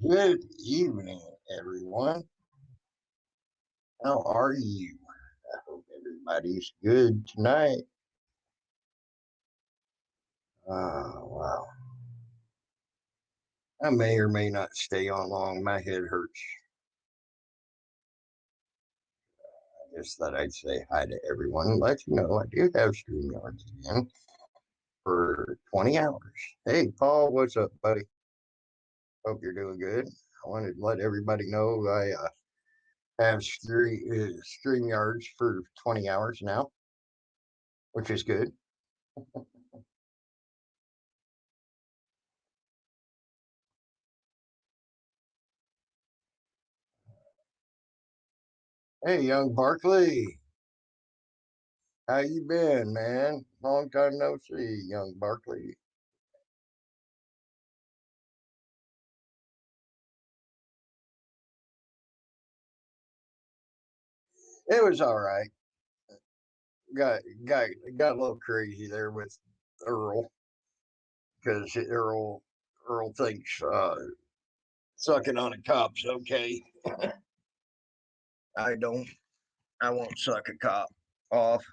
Good evening, everyone. How are you? I hope everybody's good tonight. Wow. I may or may not stay on long. My head hurts. I just thought I'd say hi to everyone and let you know I do have StreamYards again for 20 hours. Hey, Paul, what's up, buddy? Hope you're doing good. I wanted to let everybody know I have StreamYards for 20 hours now, which is good. Hey, young Barkley. How you been, man? Long time no see, young Barkley. It was all right. Got got a little crazy there with Earl because Earl thinks sucking on a cop's okay. I don't. I won't suck a cop off.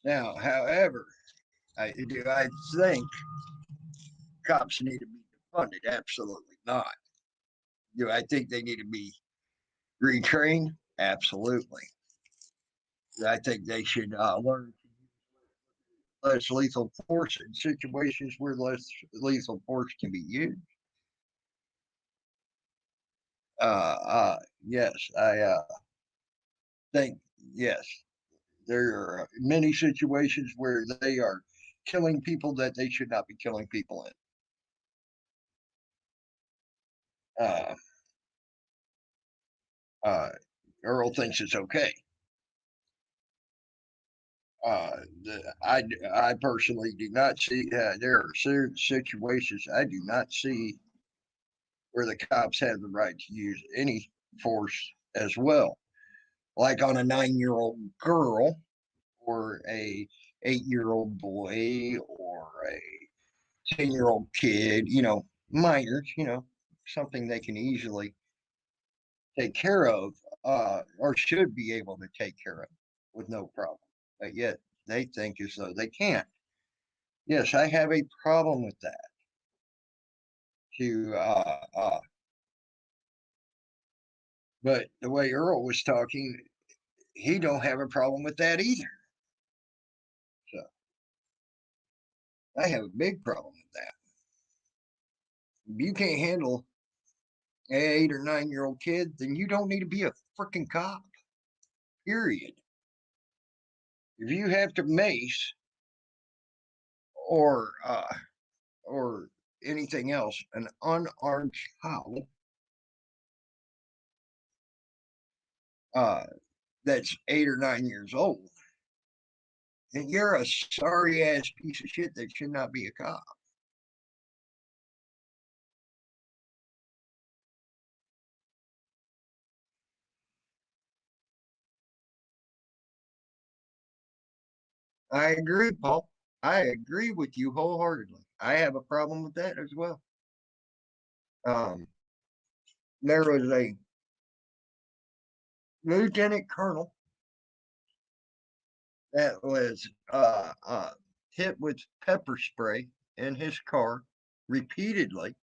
Now, however, I think cops need to be defunded? Absolutely not. Do I think they need to be retrained? Absolutely. I think they should learn less lethal force in situations where less lethal force can be used. Yes, I think yes. There are many situations where they are killing people that they should not be killing people in. Uh, uh, Earl thinks it's okay. I personally do not see. There are certain situations I do not see where the cops have the right to use any force as well, like on a 9-year-old girl or a 8-year-old boy or a 10-year-old kid, minors, something they can easily take care of, or should be able to take care of with no problem. But yet they think as though they can't. Yes, I have a problem with that. To But the way Earl was talking, he don't have a problem with that either. So I have a big problem with that. If you can't handle an 8 or 9-year-old kid, then you don't need to be a freaking cop. Period. If you have to mace or or anything else an unarmed child uh, that's 8 or 9 years old, then you're a sorry ass piece of shit that should not be a cop. I agree, Paul. I agree with you wholeheartedly. I have a problem with that as well. Um, there was a lieutenant colonel that was hit with pepper spray in his car repeatedly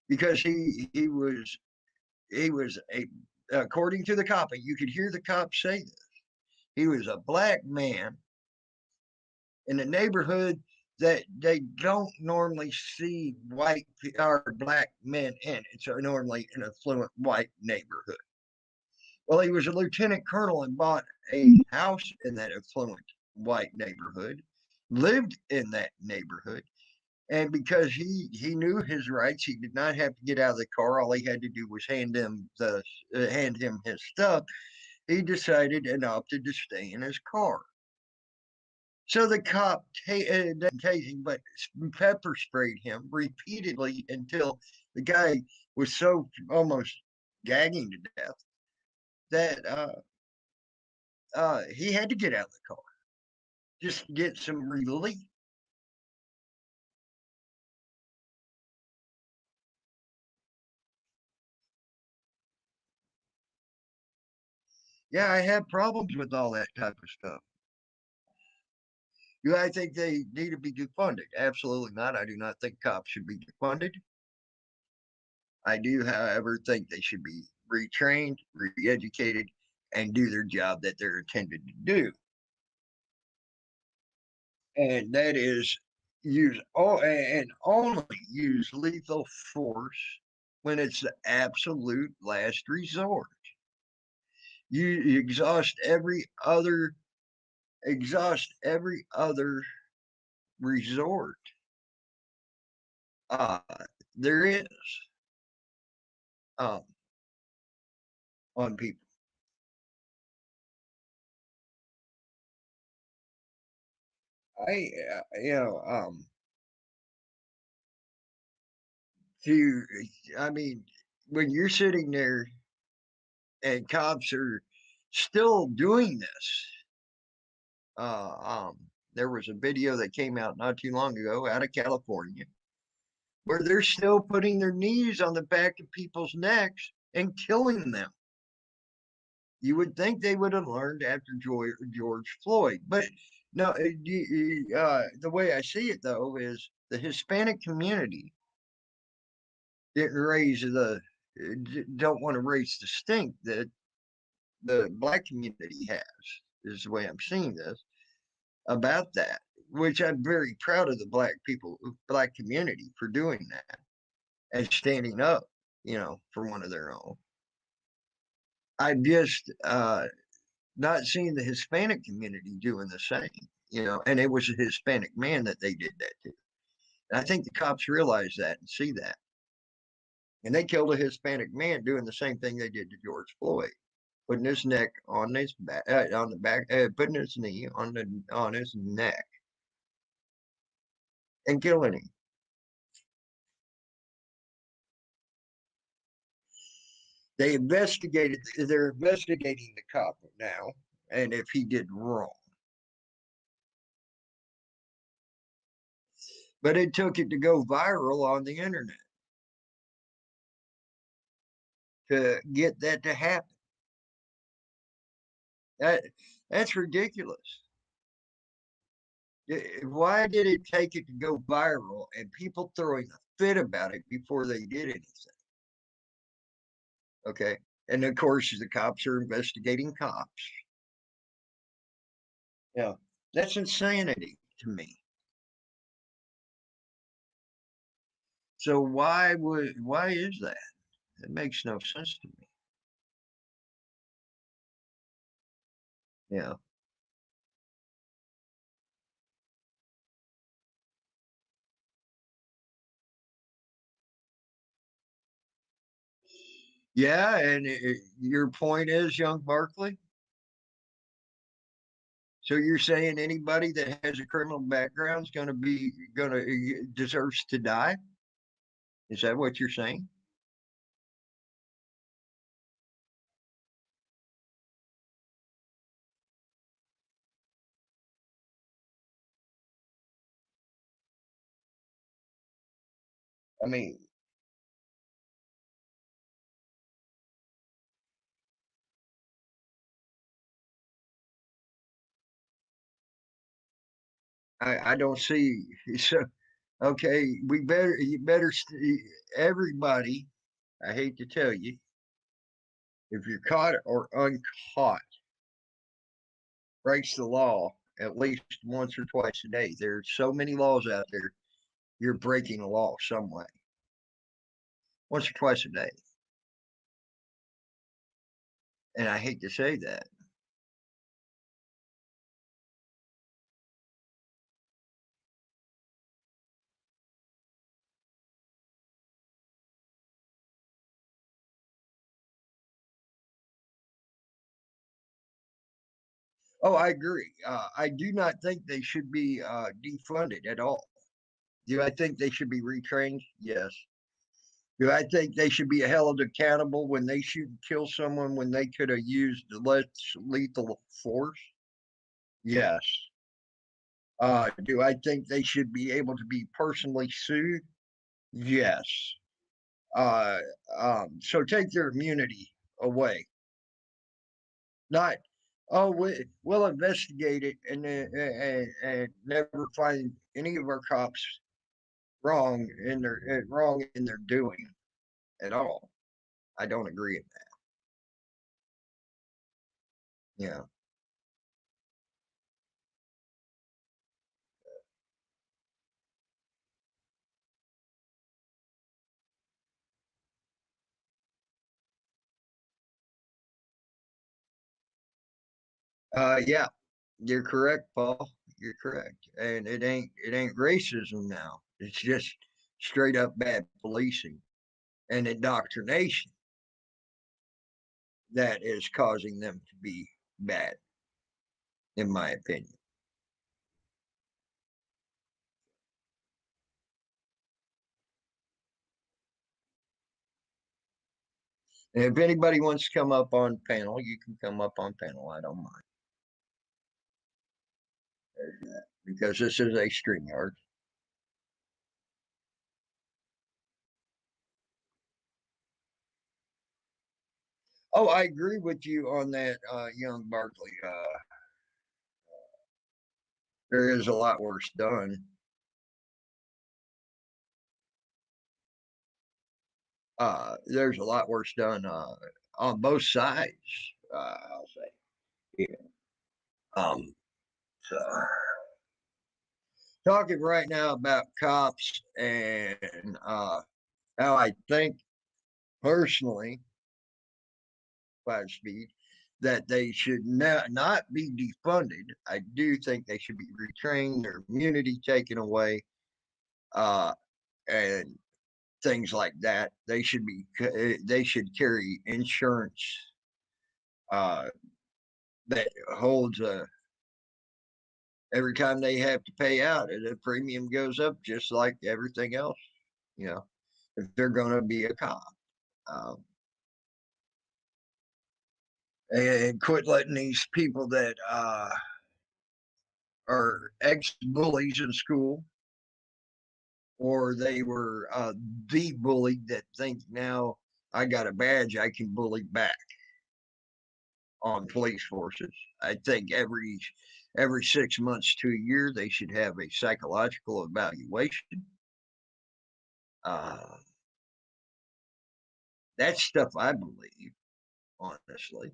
because he was a according to the cop, and you could hear the cop say this. He was a black man in a neighborhood that they don't normally see white or black men in. It's normally an affluent white neighborhood. Well, he was a lieutenant colonel and bought a house in that affluent white neighborhood, lived in that neighborhood, and because he knew his rights, he did not have to get out of the car. All he had to do was hand him his stuff. He decided and opted to stay in his car. So the cop didn't tasing, but pepper sprayed him repeatedly until the guy was so almost gagging to death that he had to get out of the car just to get some relief. Yeah, I have problems with all that type of stuff. Do I think they need to be defunded? Absolutely not. I do not think cops should be defunded. I do, however, think they should be retrained, re-educated, and do their job that they're intended to do. And that is use all and only use lethal force when it's the absolute last resort. You exhaust every other resort uh, there is um, on people. You know, to, I mean, when you're sitting there and cops are still doing this, uh, um, there was a video that came out not too long ago out of California where they're still putting their knees on the back of people's necks and killing them. You would think they would have learned after George Floyd, but no. The way I see it, though, is the Hispanic community didn't raise the don't want to raise the stink that the black community has. Is the way I'm seeing this about that, which I'm very proud of the black community for doing that and standing up, for one of their own. I'm just not seeing the Hispanic community doing the same, and it was a Hispanic man that they did that to. And I think the cops realize that and see that. And they killed a Hispanic man doing the same thing they did to George Floyd, putting his neck on his back, on the back, putting his knee on his neck and killing him. They're investigating the cop now, and if he did wrong. But it took it to go viral on the internet to get that to happen. That that's ridiculous. Why did it take it to go viral and people throwing a fit about it before they did anything? Okay. And of course, the cops are investigating cops. Yeah. That's insanity to me. So why is that? It makes no sense to me. Yeah. Yeah, and your point is, young Barkley. So you're saying anybody that has a criminal background is going to deserves to die? Is that what you're saying? I mean, I don't see. So okay, everybody. I hate to tell you, if you're caught or uncaught, breaks the law at least once or twice a day. There's so many laws out there. You're breaking the law some way, once or twice a day. And I hate to say that. Oh, I agree. I do not think they should be defunded at all. Do I think they should be retrained? Yes. Do I think they should be held accountable when they shoot and kill someone when they could have used less lethal force? Yes. Do I think they should be able to be personally sued? Yes. Uh, so take their immunity away. Not, oh, we'll investigate it and never find any of our cops wrong in their doing at all. I don't agree with that. Yeah. Yeah, you're correct, Paul. You're correct. And it ain't racism now. It's just straight up bad policing and indoctrination that is causing them to be bad, in my opinion. And if anybody wants to come up on panel, you can come up on panel. I don't mind. There's that. Because this is a StreamYard. Oh, I agree with you on that, young Barkley. There is a lot worse done. There's a lot worse done on both sides. I'll say. Yeah. So talking right now about cops and how I think personally, 5 speed, that they should not be defunded. I do think they should be retrained, their immunity taken away, and things like that. They should carry insurance that holds a every time they have to pay out, the premium goes up just like everything else. You know, if they're going to be a cop, um, and quit letting these people that are ex bullies in school, or they were the bully that think now I got a badge, I can bully back on police forces. I think every 6 months to a year they should have a psychological evaluation. Uh, that's stuff I believe, honestly,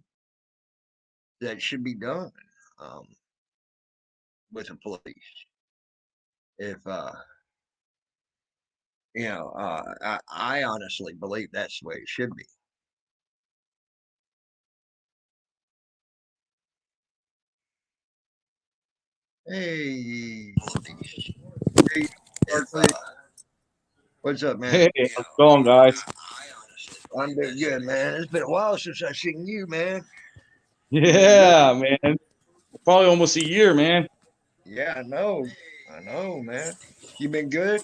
that should be done um, with the police. If I honestly believe that's the way it should be. Hey, hey, Barkley. What's up, man? Hey, how's it going, guys? I'm doing good, man. It's been a while since I've seen you, man. Yeah, man. Probably almost a year, man. Yeah, I know. I know, man. You been good?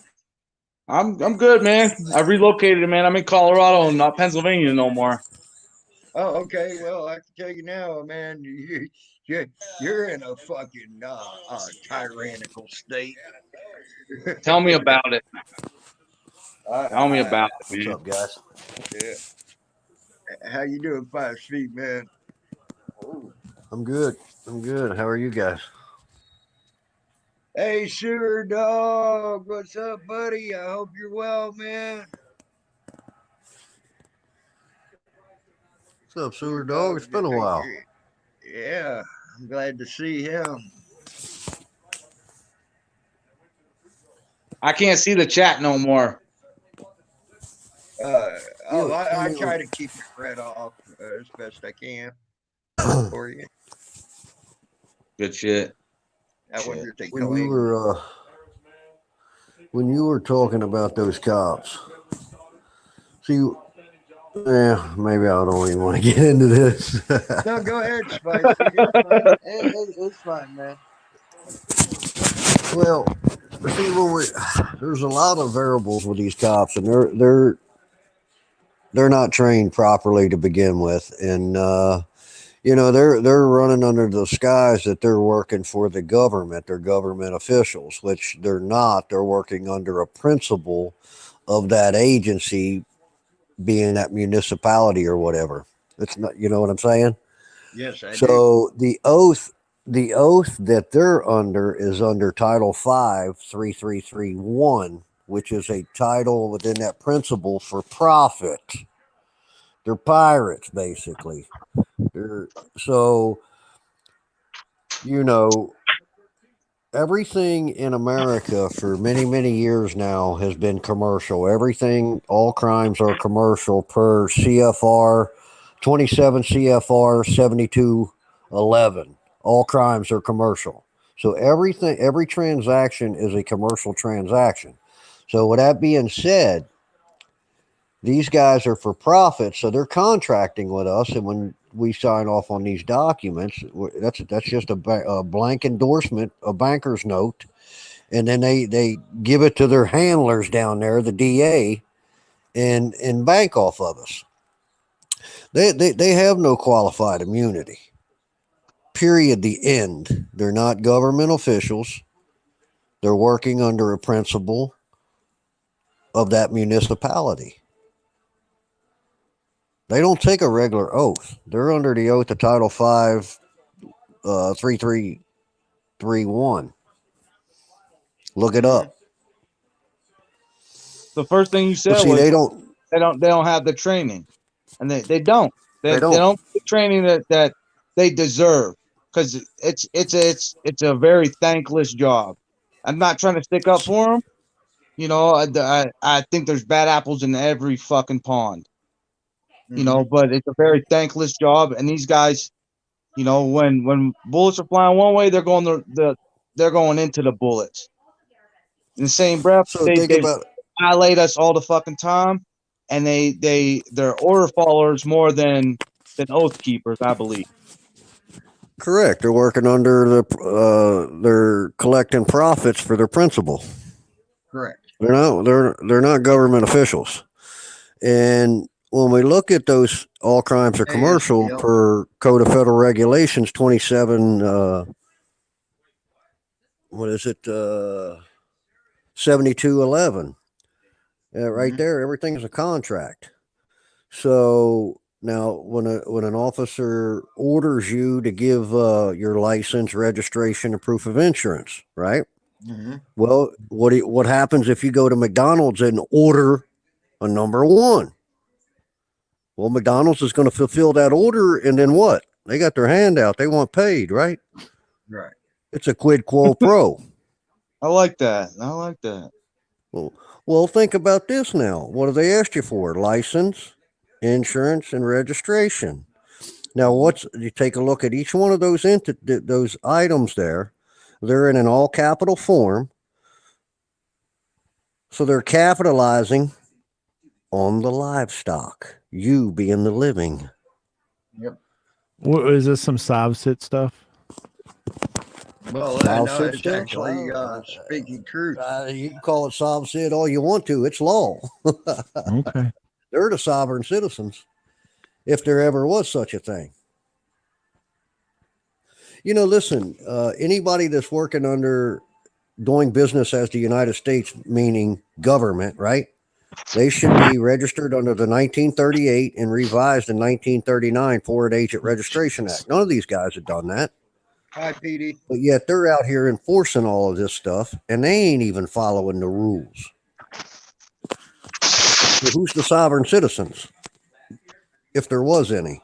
I'm good, man. I relocated, man. I'm in Colorado, not Pennsylvania no more. Oh, okay. Well, I can tell you now, man. You you're in a fucking tyrannical state. Tell me about it. Tell me I, about it, What's man. up, guys? yeah. How you doing, 5 feet, man? I'm good. I'm good. How are you guys? Hey, Sugar Dog. What's up, buddy? I hope you're well, man. What's up, Sewer Sugar Dog? Dog. It's been a while. Yeah, I'm glad to see him. I can't see the chat no more. I try to keep it read off as best I can for you. Good shit. I wonder if they when call you were when you were talking about those cops. See, yeah, maybe I don't even want to get into this. No, go ahead, Spice. It's fine. It's fine, man. Well, see, there's a lot of variables with these cops, and they're not trained properly to begin with, and they're running under the skies that they're working for the government. They're government officials, which they're not. They're working under a principle of that agency being that municipality or whatever. It's not, you know what I'm saying? Yes, I do. So the oath that they're under is under Title 5 3331, which is a title within that principle for profit. They're pirates, basically. They're so you know everything in America for many, many years now has been commercial. Everything, all crimes are commercial per CFR 27 CFR 7211. All crimes are commercial. So everything, every transaction is a commercial transaction. So with that being said, these guys are for profit, so they're contracting with us. And when we sign off on these documents, that's just a blank endorsement, a banker's note, and then they give it to their handlers down there, the DA, and bank off of us. They have no qualified immunity. Period. The end. They're not government officials. They're working under a principle of that municipality. They don't take a regular oath. They're under the oath of Title 3331. Look it up. The first thing you But said see, was they don't. they don't have the training, and they don't. They They don't. don't get the training that they deserve, because it's a very thankless job. I'm not trying to stick up for them. You know, I think there's bad apples in every fucking pond. You know, but it's a very thankless job, and these guys, you know, when bullets are flying one way, they're going they're going into the bullets. In the same breath, So they think about. violate us all the fucking time, and they're order followers more than oath keepers, I believe. Correct. They're working under they're collecting profits for their principal. Correct. They're not government officials. And when we look at those, all crimes are commercial ASPL. per Code of Federal Regulations 27 what is it 7211. Right there, everything is a contract. So now, when an officer orders you to give your license, registration, and proof of insurance, right? Well, what happens if you go to McDonald's and order a number one? Well, McDonald's is going to fulfill that order, and then what? They got their hand out. They want paid, right? Right. It's a quid quo pro. I like that. I like that. Well, think about this now. What do they ask you for? License, insurance, and registration. Now, you take a look at each one of those those items there. They're in an all capital form. So they're capitalizing on the livestock, you being the living. Yep. Is this some Sovsit stuff? Well, Sob no, Sid it's stuff? actually speaking truth. You can call it Sob Sid all you want to. It's law. Okay. They're the sovereign citizens, if there ever was such a thing. You know, listen, anybody that's working under doing business as the United States, meaning government, right? They should be registered under the 1938 and revised in 1939 Foreign Agent Registration Act. None of these guys have done that. Hi, PD. But yet they're out here enforcing all of this stuff, and they ain't even following the rules. So who's the sovereign citizens, if there was any?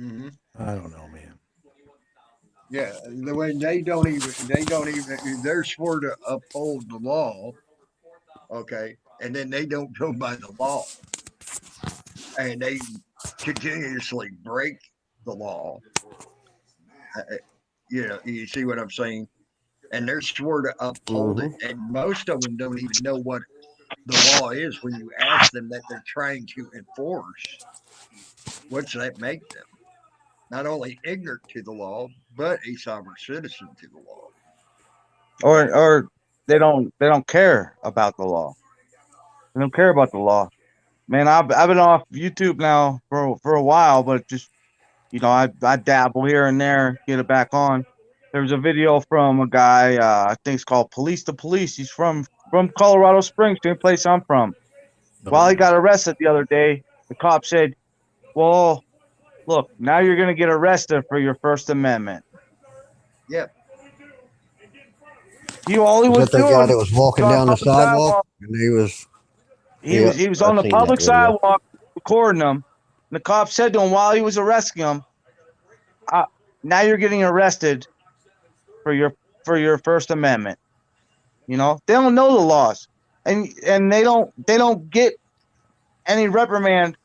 I don't know, man. Yeah, the way they don't even, they're sworn to uphold the law. Okay. And then they don't go by the law. And they continuously break the law. You know, you see what I'm saying? And they're sworn to uphold it. And most of them don't even know what the law is when you ask them that they're trying to enforce. What's that make them? Not only ignorant to the law, but a sovereign citizen to the law. Or they don't care about the law. They don't care about the law. Man, I've been off YouTube now for a while, but just, you know, I dabble here and there, get it back on. There was a video from a guy, I think it's called Police to Police. He's from Colorado Springs, same place I'm from. While he got arrested the other day, the cop said, well, Look, now you're gonna get arrested for your First Amendment. Yep. All he Was was that that guy doing that was walking was on down the public sidewalk? And he was, yeah, he was on I've the seen that public video. sidewalk recording them. And the cop said to him while he was arresting him, "Now you're getting arrested for your First Amendment." You know, they don't know the laws, and they don't get any reprimand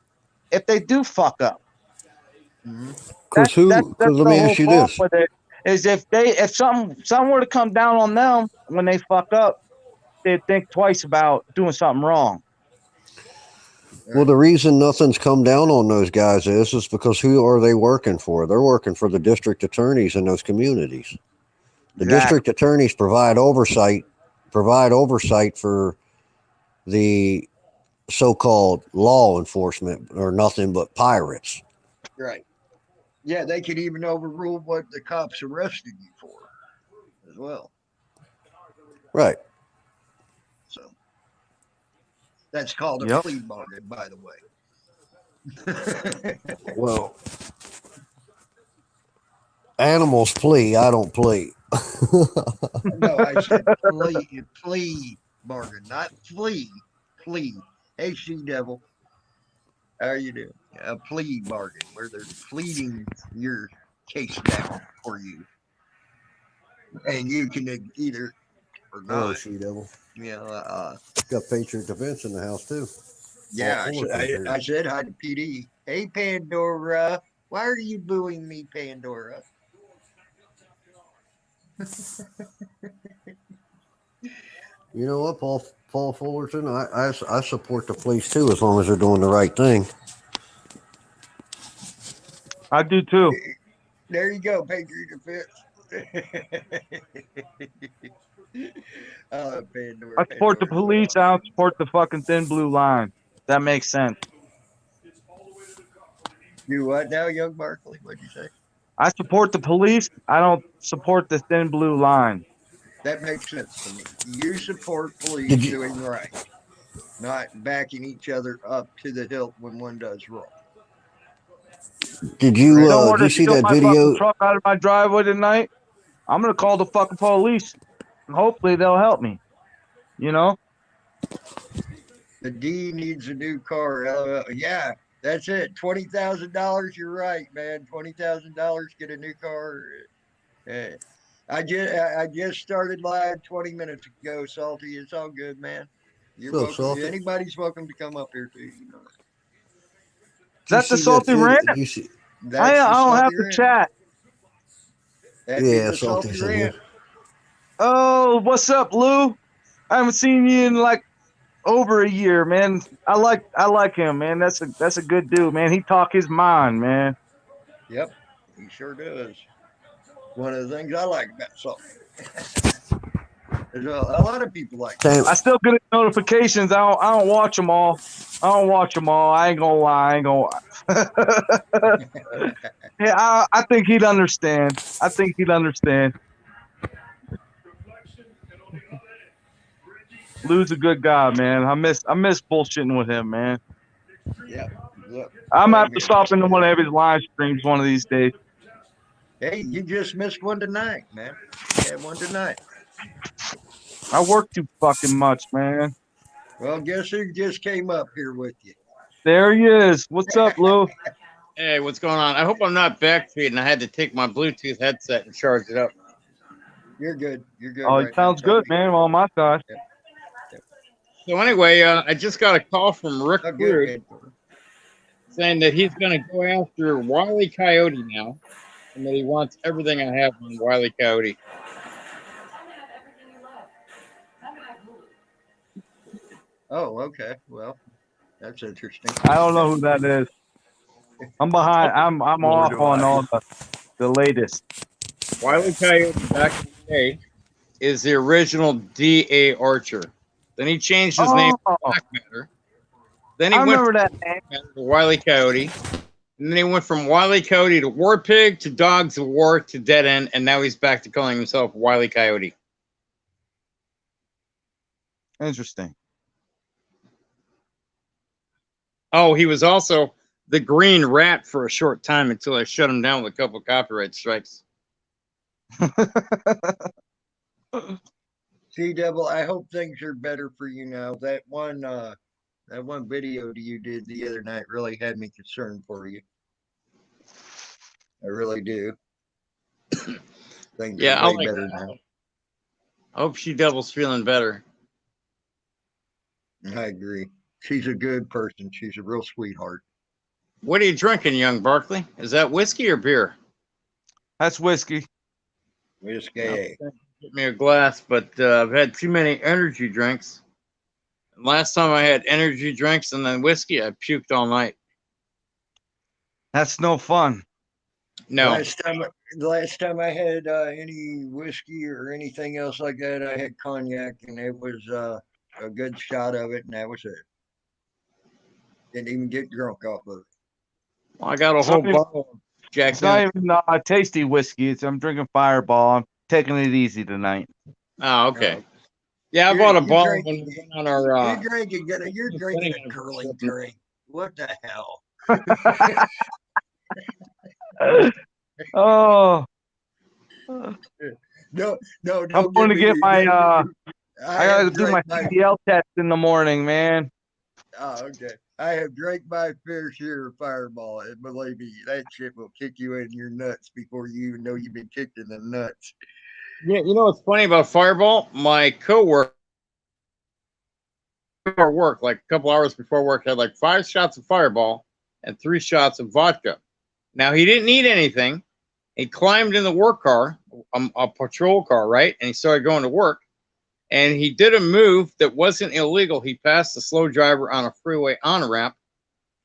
if they do fuck up. Because That's let the me whole ask you problem this. with it. Is if something were to come down on them when they fuck up, they'd think twice about doing something wrong. Well, the reason nothing's come down on those guys is because who are they working for? They're working for the district attorneys in those communities. The district attorneys provide oversight for the so-called law enforcement, or nothing but pirates. Right. Yeah, they could even overrule what the cops arrested you for as well. Right. So that's called a Yep. plea bargain, by the way. Well, animals plea. I don't plea. No, I said plea bargain, not flee. Plea. Hey, she devil. How are you doing? A plea bargain where they're pleading your case down for you. And you can either or Oh, not. she devil. You know, Got Patriot Defense in the house too. yeah, All four of them I said hi to PD. Hey, Pandora. Why are you booing me, Pandora? You know what, Paul Fullerton? I support the police too, as long as they're doing the right thing. I do too. There you go, Patriot Defense. Pandora, I support the Pandora's police. I don't support the fucking thin blue line. That makes sense. You what now, young Barkley? What'd you say? I support the police. I don't support the thin blue line. That makes sense to me. You support police doing right, not backing each other up to the hilt when one does wrong. Did you see that my video? fucking truck out of my driveway tonight, I'm gonna call the fucking police, and hopefully they'll help me. You know. The D needs a new car. Yeah, that's it. $20,000. You're right, man. $20,000. Get a new car. I just started live 20 minutes ago, Salty. It's all good, man. You're So, welcome. Salty. Anybody's welcome to come up here too. You know. Is that the Salty Rant? I don't have to chat. Yeah, Salty's in here. Oh, what's up, Lou? I haven't seen you in like over a year, man. I like him, man. That's a good dude, man. He talk his mind, man. Yep, he sure does. One of the things I like about Salty. A lot of people like that. I still get notifications. I don't watch them all. I ain't gonna lie. Yeah, I think he'd understand. Lou's a good guy, man. I miss bullshitting with him, man. Yep. I'm gonna have to stop into one of his live streams one of these days. Hey, you just missed one tonight, man. You had one tonight. I work too fucking much, man. Well, guess who just came up here with you? There he is. What's up, Lou? Hey, what's going on? I hope I'm not backfeeding. I had to take my Bluetooth headset and charge it up. You're good. Oh, it sounds good, man. On my side. Yep. So anyway, I just got a call from Rick Crude saying that he's going to go after Wile E. Coyote now, and that he wants everything I have on Wile E. Coyote. Oh, okay. Well, that's interesting. I don't know who that is. I'm behind. I'm off on all the latest. Wile E. Coyote back in the day is the original D.A. Archer. Then he changed his name to Black Matter. Then he went that name. To Wile E. Coyote. And then he went from Wile E. Coyote to War Pig to Dogs of War to Dead End, and now he's back to calling himself Wile E. Coyote. Interesting. Oh, he was also the Green Rat for a short time until I shut him down with a couple copyright strikes. C-Devil, I hope things are better for you now. That one video you did the other night really had me concerned for you. I really do. Things Yeah, are I way like better that. now. I hope She-Devil's feeling better. I agree. She's a good person. She's a real sweetheart. What are you drinking, young Barkley? Is that whiskey or beer? That's whiskey. Whiskey. Get me a glass, but I've had too many energy drinks. Last time I had energy drinks and then whiskey, I puked all night. That's no fun. No. The last time I had any whiskey or anything else like that, I had cognac, and it was a good shot of it, and that was it. Didn't even get drunk off of it. Well, I got a whole bottle of Jack It's not Daniels. even tasty whiskey. I'm drinking Fireball. I'm taking it easy tonight. Oh, okay. No. Yeah, I You're- bought a you bottle drink- when we went on our. You're drinking a curling drink. What the hell? Oh, No, I'm going to get my. I gotta do my my CDL test in the morning, man. Oh, okay. I have drank my fair share of Fireball, and believe me, that shit will kick you in your nuts before you even know you've been kicked in the nuts. Yeah, you know what's funny about Fireball? My coworker, work like a couple hours before work, had like 5 shots of Fireball and 3 shots of vodka. Now he didn't need anything. He climbed in the work car, a patrol car, right? And he started going to work. And he did a move that wasn't illegal. He passed a slow driver on a freeway on ramp.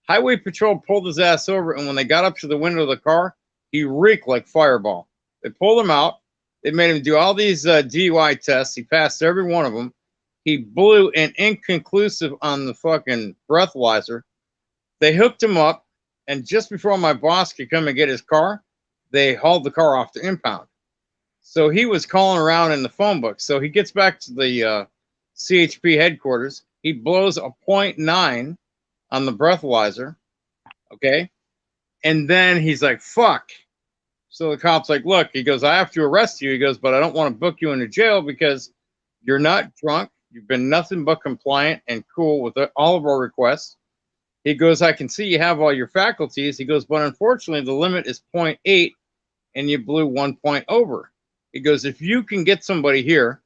Highway patrol pulled his ass over, and when they got up to the window of the car, he reeked like Fireball. They pulled him out. They made him do all these DUI tests. He passed every one of them. He blew an inconclusive on the fucking breathalyzer. They hooked him up, and just before my boss could come and get his car, they hauled the car off to impound. So he was calling around in the phone book. So he gets back to the CHP headquarters. He blows a 0.9 on the breathalyzer. Okay. And then he's like, fuck. So the cop's like, look, he goes, I have to arrest you. He goes, but I don't want to book you into jail because you're not drunk. You've been nothing but compliant and cool with all of our requests. He goes, I can see you have all your faculties. He goes, but unfortunately, the limit is 0.8 and you blew 1 point over. He goes, if you can get somebody here,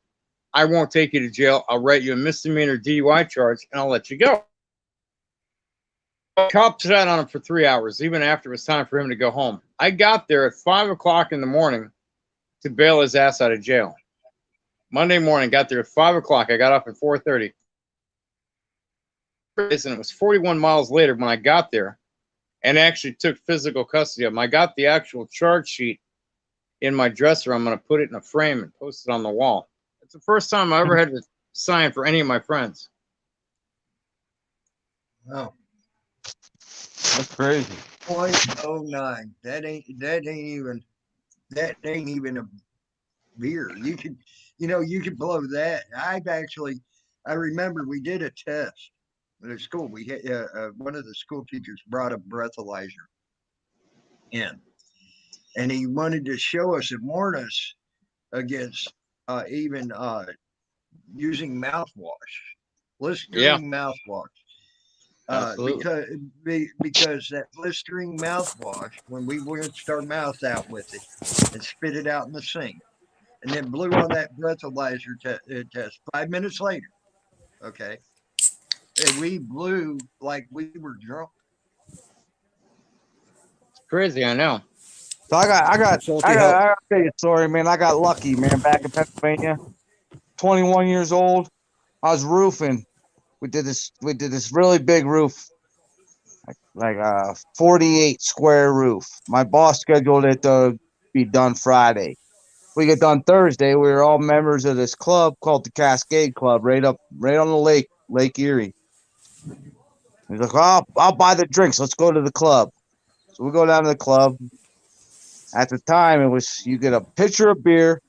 I won't take you to jail. I'll write you a misdemeanor DUI charge and I'll let you go. Cop sat on him for 3 hours, even after it was time for him to go home. I got there at 5 o'clock in the morning to bail his ass out of jail. Monday morning, got there at 5 o'clock. I got up at 4:30. And it was 41 miles later when I got there and actually took physical custody of him. I got the actual charge sheet in my dresser. I'm going to put it in a frame and post it on the wall. It's the first time I ever had to sign for any of my friends. Oh, That's crazy. 0.09. That ain't even a beer. You could blow that. I remember we did a test at school. We had one of the school teachers brought a breathalyzer in, and he wanted to show us and warn us against even using mouthwash, Listerine mouthwash. Because that Listerine mouthwash, when we rinsed our mouth out with it and spit it out in the sink, and then blew on that breathalyzer test 5 minutes later, okay, and we blew like we were drunk. It's crazy, I know. So I got Salty to Hope. tell you a story, man. I got lucky, man. Back in Pennsylvania, 21 years old. I was roofing. We did this really big roof, like a 48 square roof. My boss scheduled it to be done Friday. We get done Thursday. We were all members of this club called the Cascade Club, right on the Lake Erie. He's like, I'll buy the drinks. Let's go to the club. So we go down to the club. At the time, it was you get a pitcher of beer,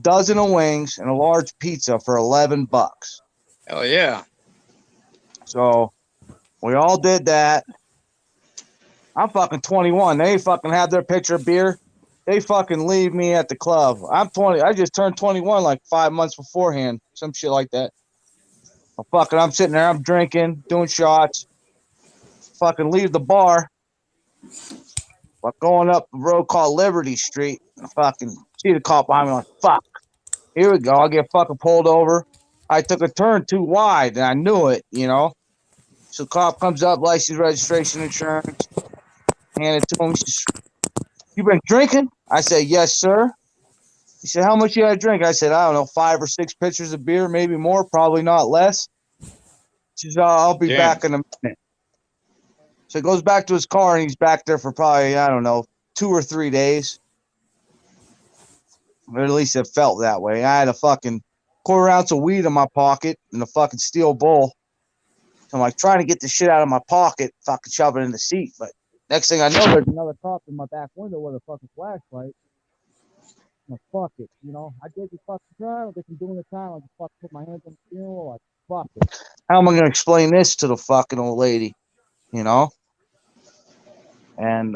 dozen of wings, and a large pizza for $11. Hell yeah. So we all did that. I'm fucking 21. They fucking have their pitcher of beer. They fucking leave me at the club. I'm 20. I just turned 21 like 5 months beforehand. Some shit like that. I'm sitting there. I'm drinking, doing shots. Fucking leave the bar. Going up the road called Liberty Street. I fucking see the cop behind me. Like, fuck. Here we go. I get fucking pulled over. I took a turn too wide, and I knew it, you know. So the cop comes up, license, registration, insurance, hand it to him. He says, "You been drinking?" I said, "Yes, sir." He said, "How much you had to drink?" I said, "I don't know, 5 or 6 pitchers of beer, maybe more, probably not less." He says, "I'll be back in a minute." So he goes back to his car, and he's back there for probably, I don't know, 2 or 3 days. Or at least it felt that way. I had a fucking quarter-ounce of weed in my pocket and a fucking steel bowl. So I'm like trying to get the shit out of my pocket, fucking shove it in the seat. But next thing I know, there's another cop in my back window with a fucking flashlight. I'm like, fuck it, you know. I did the fucking crime. I guess I'm doing the time. I just fucking put my hands on the steering wheel. Like, fuck it. How am I gonna explain this to the fucking old lady? You know? And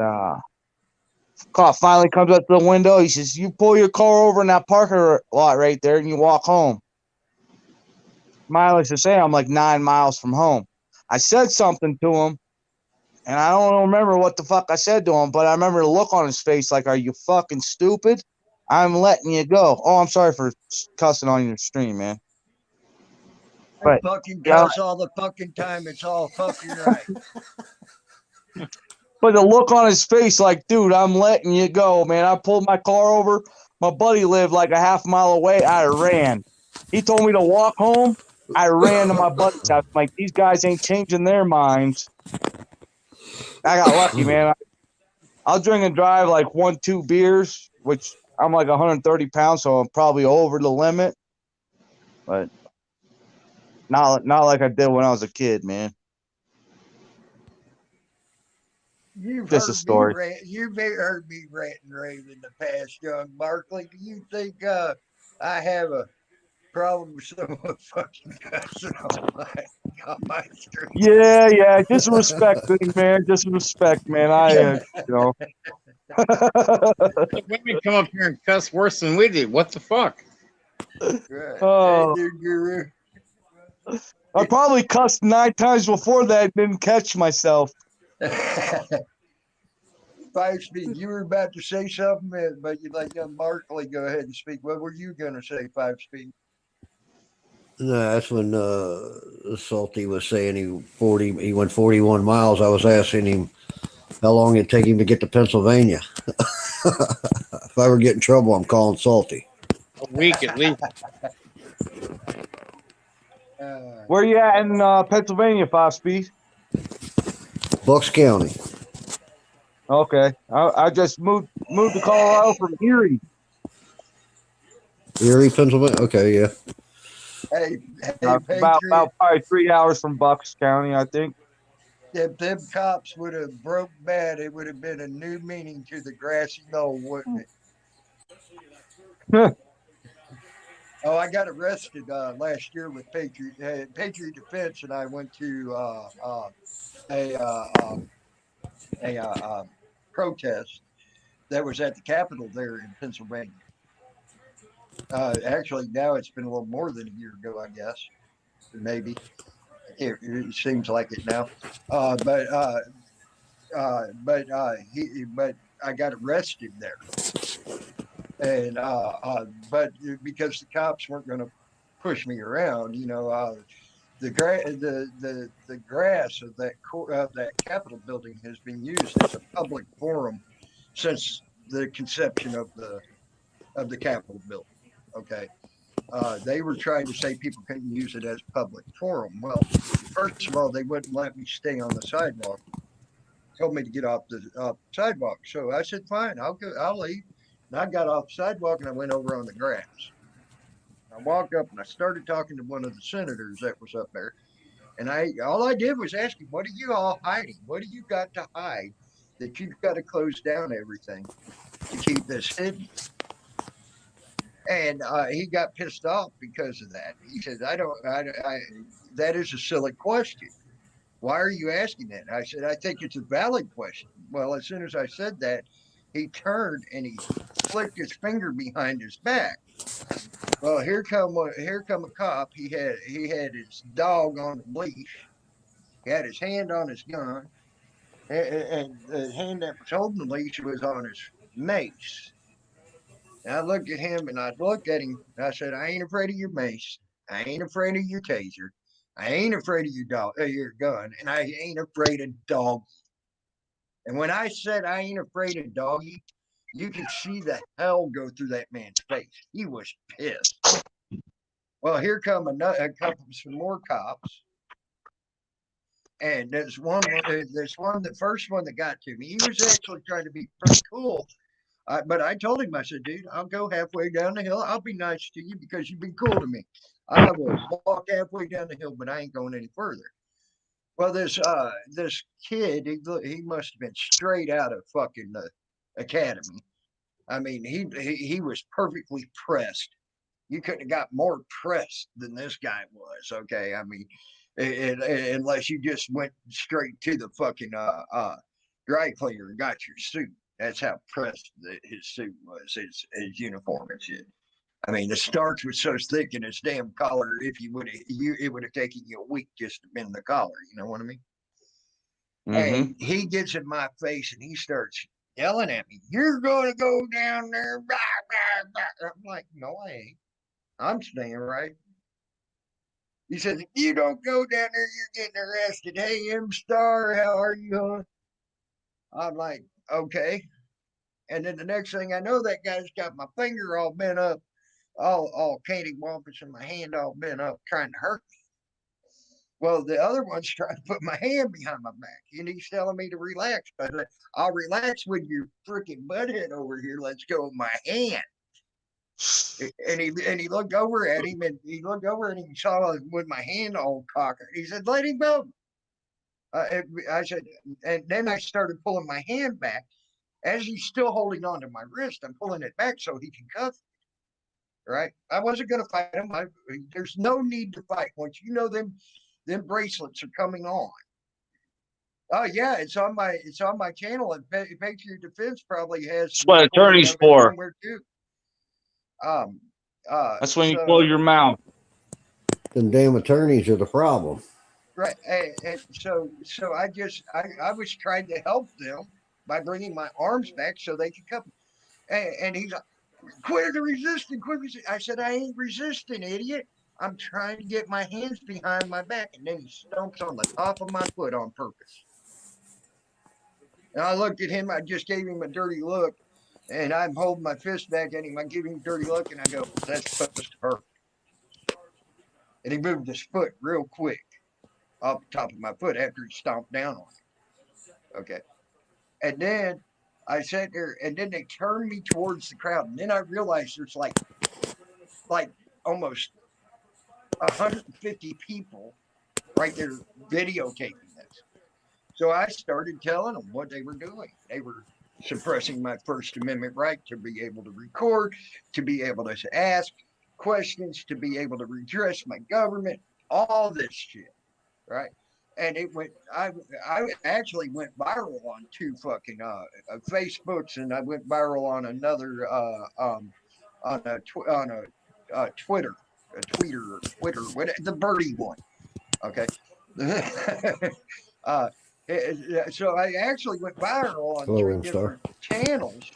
cop finally comes up to the window. He says, "You pull your car over in that parking lot right there and you walk home." Mileage to say I'm like 9 miles from home. I said something to him, and I don't remember what the fuck I said to him, but I remember the look on his face like, "Are you fucking stupid? I'm letting you go." Oh, I'm sorry for cussing on your stream, man. I But fucking yeah, cuss all the fucking time. It's all fucking right. but the look on his face like, "Dude, I'm letting you go, man." I pulled my car over. My buddy lived like a half mile away. I ran. He told me to walk home. I ran to my buddy's house. I'm like, these guys ain't changing their minds. I got lucky, man. I'll drink and drive like 1, 2 beers, which I'm like 130 pounds, so I'm probably over the limit. But not like I did when I was a kid, man. You've Just a heard me story. rant. You've heard me rant and rave in the past, young Barkley. Do you think I have a problem with someone fucking cussing on my stream? Yeah. Just respect thing, man. Just respect, man. You know. The women come up here and cuss worse than we did. What the fuck? Right. Oh. Hey, dude, guru. I probably cussed 9 times before that and didn't catch myself. 5 Speed, you were about to say something, but you let young Barkley go ahead and speak. What were you going to say, 5 Speed? No, that's when Salty was saying he went 41 miles. I was asking him how long it'd take him to get to Pennsylvania. If I ever get in trouble, I'm calling Salty. A week at least. Where you at in Pennsylvania, 5 Speed? Bucks County. Okay. I just moved to Colorado from Erie. Erie, Pennsylvania. Okay, yeah. Hey, About probably 3 hours from Bucks County, I think. if them cops would have broke bad, it would have been a new meaning to the grassy knoll, wouldn't it? Oh, I got arrested last year with Patriot Defense, and I went to a protest that was at the Capitol there in Pennsylvania. Actually, now it's been a little more than a year ago, I guess, maybe. It seems like it now. But I got arrested there. And but because the cops weren't going to push me around, you know, the grass of that Capitol building has been used as a public forum since the conception of the Capitol building. Okay, they were trying to say people couldn't use it as a public forum. Well, first of all, they wouldn't let me stay on the sidewalk. Told me to get off the sidewalk. So I said, "Fine, I'll leave." And I got off the sidewalk and I went over on the grass. I walked up and I started talking to one of the senators that was up there. And all I did was ask him, "What are you all hiding? What do you got to hide that you've got to close down everything to keep this hidden?" And he got pissed off because of that. He said, "That is a silly question." Why are you asking that? I said, I think it's a valid question. Well, as soon as I said that, he turned and he flicked his finger behind his back. Well, here come a cop. He had his dog on the leash. He had his hand on his gun, and the hand that was holding the leash was on his mace. And I looked at him and I looked at him. And I said, I ain't afraid of your mace. I ain't afraid of your taser. I ain't afraid of your gun, and I ain't afraid of dog. And when I said I ain't afraid of doggy, you could see the hell go through that man's face. He was pissed. Well, here come some more cops. And the first one that got to me, he was actually trying to be pretty cool. But I told him, I said, dude, I'll go halfway down the hill. I'll be nice to you because you've been cool to me. I will walk halfway down the hill, but I ain't going any further. Well, this kid, he must have been straight out of fucking academy. I mean, he was perfectly pressed. You couldn't have got more pressed than this guy was. Okay, I mean, unless you just went straight to the fucking dry cleaner and got your suit. That's how pressed his suit was, his uniform and shit. I mean, the starch was so thick in his damn collar. If it would have taken you a week just to bend the collar. You know what I mean? And he gets in my face and he starts yelling at me. You're going to go down there. Blah, blah, blah. I'm like, no, I ain't. I'm staying right. He says, if you don't go down there, you're getting arrested. Hey, M-Star, how are you, huh? I'm like, okay. And then the next thing I know, that guy's got my finger all bent up, all candy-wampus, and my hand all bent up, trying to hurt me. Well, the other one's trying to put my hand behind my back, and he's telling me to relax. But I'll relax with your freaking butthead over here. Let's go with my hand. And he looked over at him, and he saw with my hand all cocked. He said, "Let him go." I said, and then I started pulling my hand back. As he's still holding on to my wrist, I'm pulling it back so he can cuff me. Right? I wasn't going to fight him. There's no need to fight once you know them bracelets are coming on. Oh yeah, it's on my channel, and Patriot Defense probably has. That's what attorney's for. Somewhere too. That's when you close your mouth. Them damn attorneys are the problem. Right, and so I was trying to help them by bringing my arms back so they could come. And he's like, quit resisting, quit resisting. I said, I ain't resisting, idiot. I'm trying to get my hands behind my back. And then he stomps on the top of my foot on purpose. And I looked at him. I just gave him a dirty look. And I'm holding my fist back at him. I give him a dirty look, and I go, that's supposed to hurt. And he moved his foot real quick off the top of my foot after he stomped down on it. Okay. And then I sat there, and then they turned me towards the crowd. And then I realized there's like almost 150 people right there videotaping this. So I started telling them what they were doing. They were suppressing my First Amendment right to be able to record, to be able to ask questions, to be able to redress my government, all this shit, right? And it went. I actually went viral on two fucking Facebooks, and I went viral on another Twitter, the birdie one. Okay. So I actually went viral on three different channels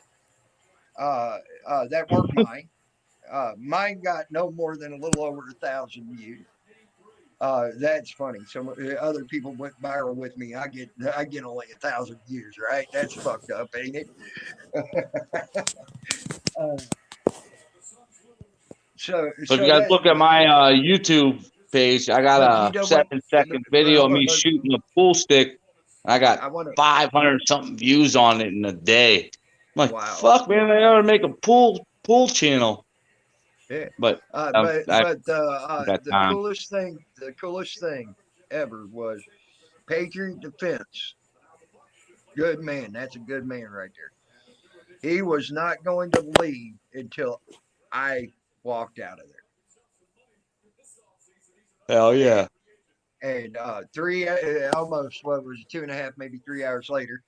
that weren't mine. Mine got no more than a little over 1,000 views. That's funny. Some other people went viral with me. I get only 1,000 views, right? That's fucked up, ain't it? So if you guys look at my YouTube page, I got a 7-second video of me shooting a pool stick. I got 500 something views on it in a day. I'm like, wow. Fuck, man, I ought to make a pool channel. Yeah. But the coolest thing ever was Patriot Defense. Good man. That's a good man right there. He was not going to leave until I walked out of there. Hell yeah. And almost what was it, 2.5, maybe 3 hours later,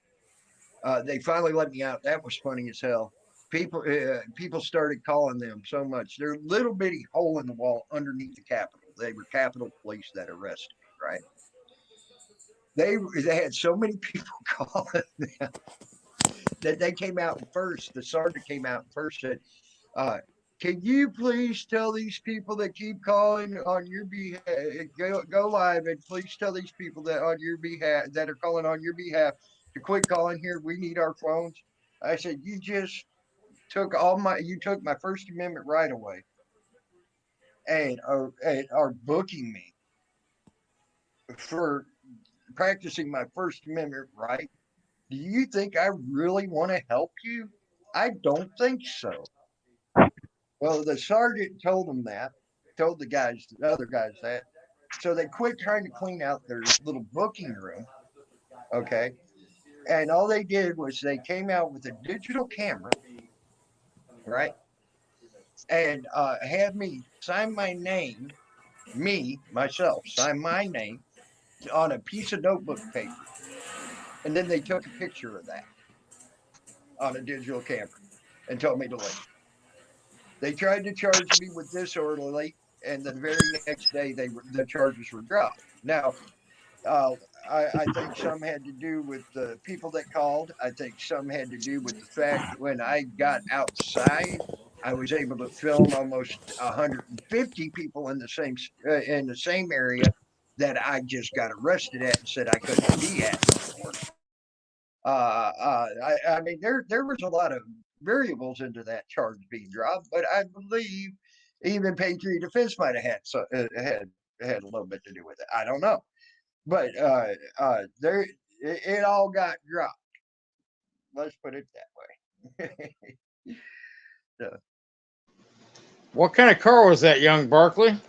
they finally let me out. That was funny as hell. People started calling them so much. They're a little bitty hole in the wall underneath the Capitol. They were Capitol Police that arrested me, right? They had so many people calling them that they came out first. The sergeant came out first, said, can you please tell these people that keep calling on your behalf, go live, and please tell these people that on your behalf, that are calling on your behalf, to quit calling here. We need our phones. I said, you just took you took my First Amendment right away, and are booking me for practicing my First Amendment right. Do you think I really want to help you? I don't think so. Well, the sergeant told them that, told the other guys that. So they quit trying to clean out their little booking room. Okay. And all they did was they came out with a digital camera, right? And had me sign my name, myself, sign my name on a piece of notebook paper. And then they took a picture of that on a digital camera and told me to leave. They tried to charge me with disorderly, and the very next day the charges were dropped. Now, I think some had to do with the people that called. I think some had to do with the fact that when I got outside, I was able to film almost 150 people in the same area that I just got arrested at and said I couldn't be at anymore. I mean, there was a lot of variables into that charge being dropped, but I believe even Patriot Defense might have had a little bit to do with it. I don't know, but it all got dropped. Let's put it that way. So, What kind of car was that, young Barkley?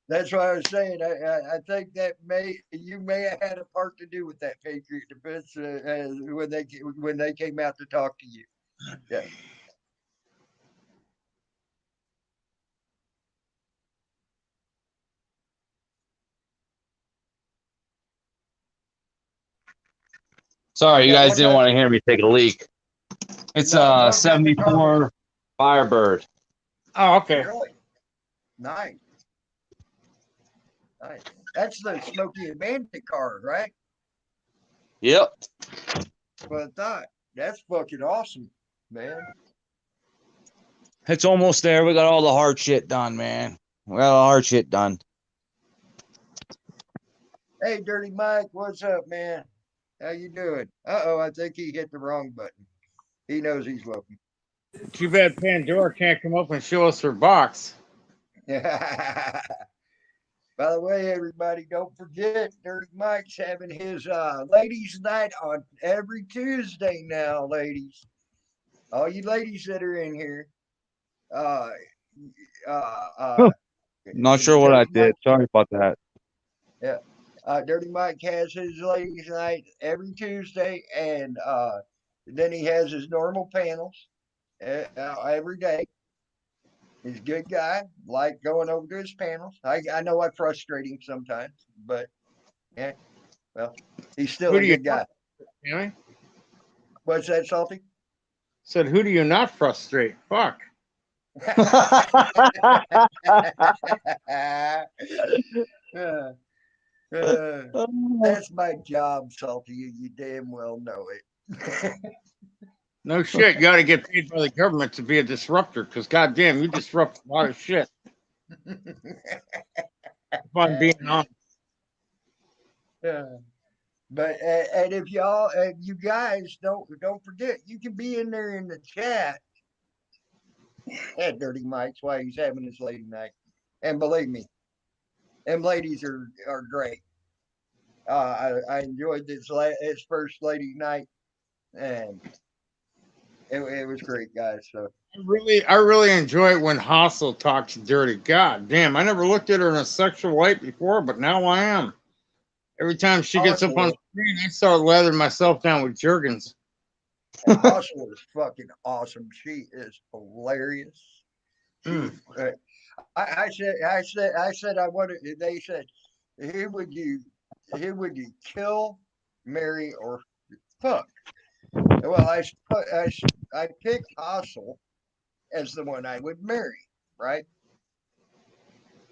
that's what I was saying. I think that you may have had a part to do with that Patriot Defense when they came out to talk to you. Yeah. Sorry, you Yeah, guys what didn't type- want to hear me take a leak. It's No, a what type of car? 74 Firebird. Oh, okay. Really? Nice. Nice. That's the Smokey and Bandit car, right? Yep. But I thought that's fucking awesome, man. It's almost there. We got all the hard shit done, man. We got all the hard shit done. Hey, Dirty Mike, what's up, man? How you doing? Uh-oh, I think he hit the wrong button. He knows he's welcome. Too bad Pandora can't come up and show us her box. By the way, everybody, don't forget Dirty Mike's having his ladies' night on every Tuesday now, ladies. All you ladies that are in here. Not sure what I did. Sorry about that. Yeah. Dirty Mike has his ladies' night every Tuesday, and then he has his normal panels every day. He's a good guy. Like going over to his panels. I know I frustrate him sometimes, but yeah, well, he's still Who a do you good guy. Anyway, What's that, Salty? said, who do you not frustrate? Fuck. That's my job, Salty. You damn well know it. No shit. You got to get paid by the government to be a disruptor because, goddamn, you disrupt a lot of shit. If I'm being honest. Yeah. But and if you guys don't forget, you can be in there in the chat at Dirty Mike's while he's having his lady night. And believe me, them ladies are great. I enjoyed his first lady night, and it was great, guys. So I really enjoy it when Hustle talks dirty. God damn, I never looked at her in a sexual light before, but now I am. Every time she gets up on the screen, I start lathering myself down with Jergens. Hustle is fucking awesome. She is hilarious. I said I wanted. They said, who would you kill, marry, or fuck? Well, I picked Hassel as the one I would marry, right?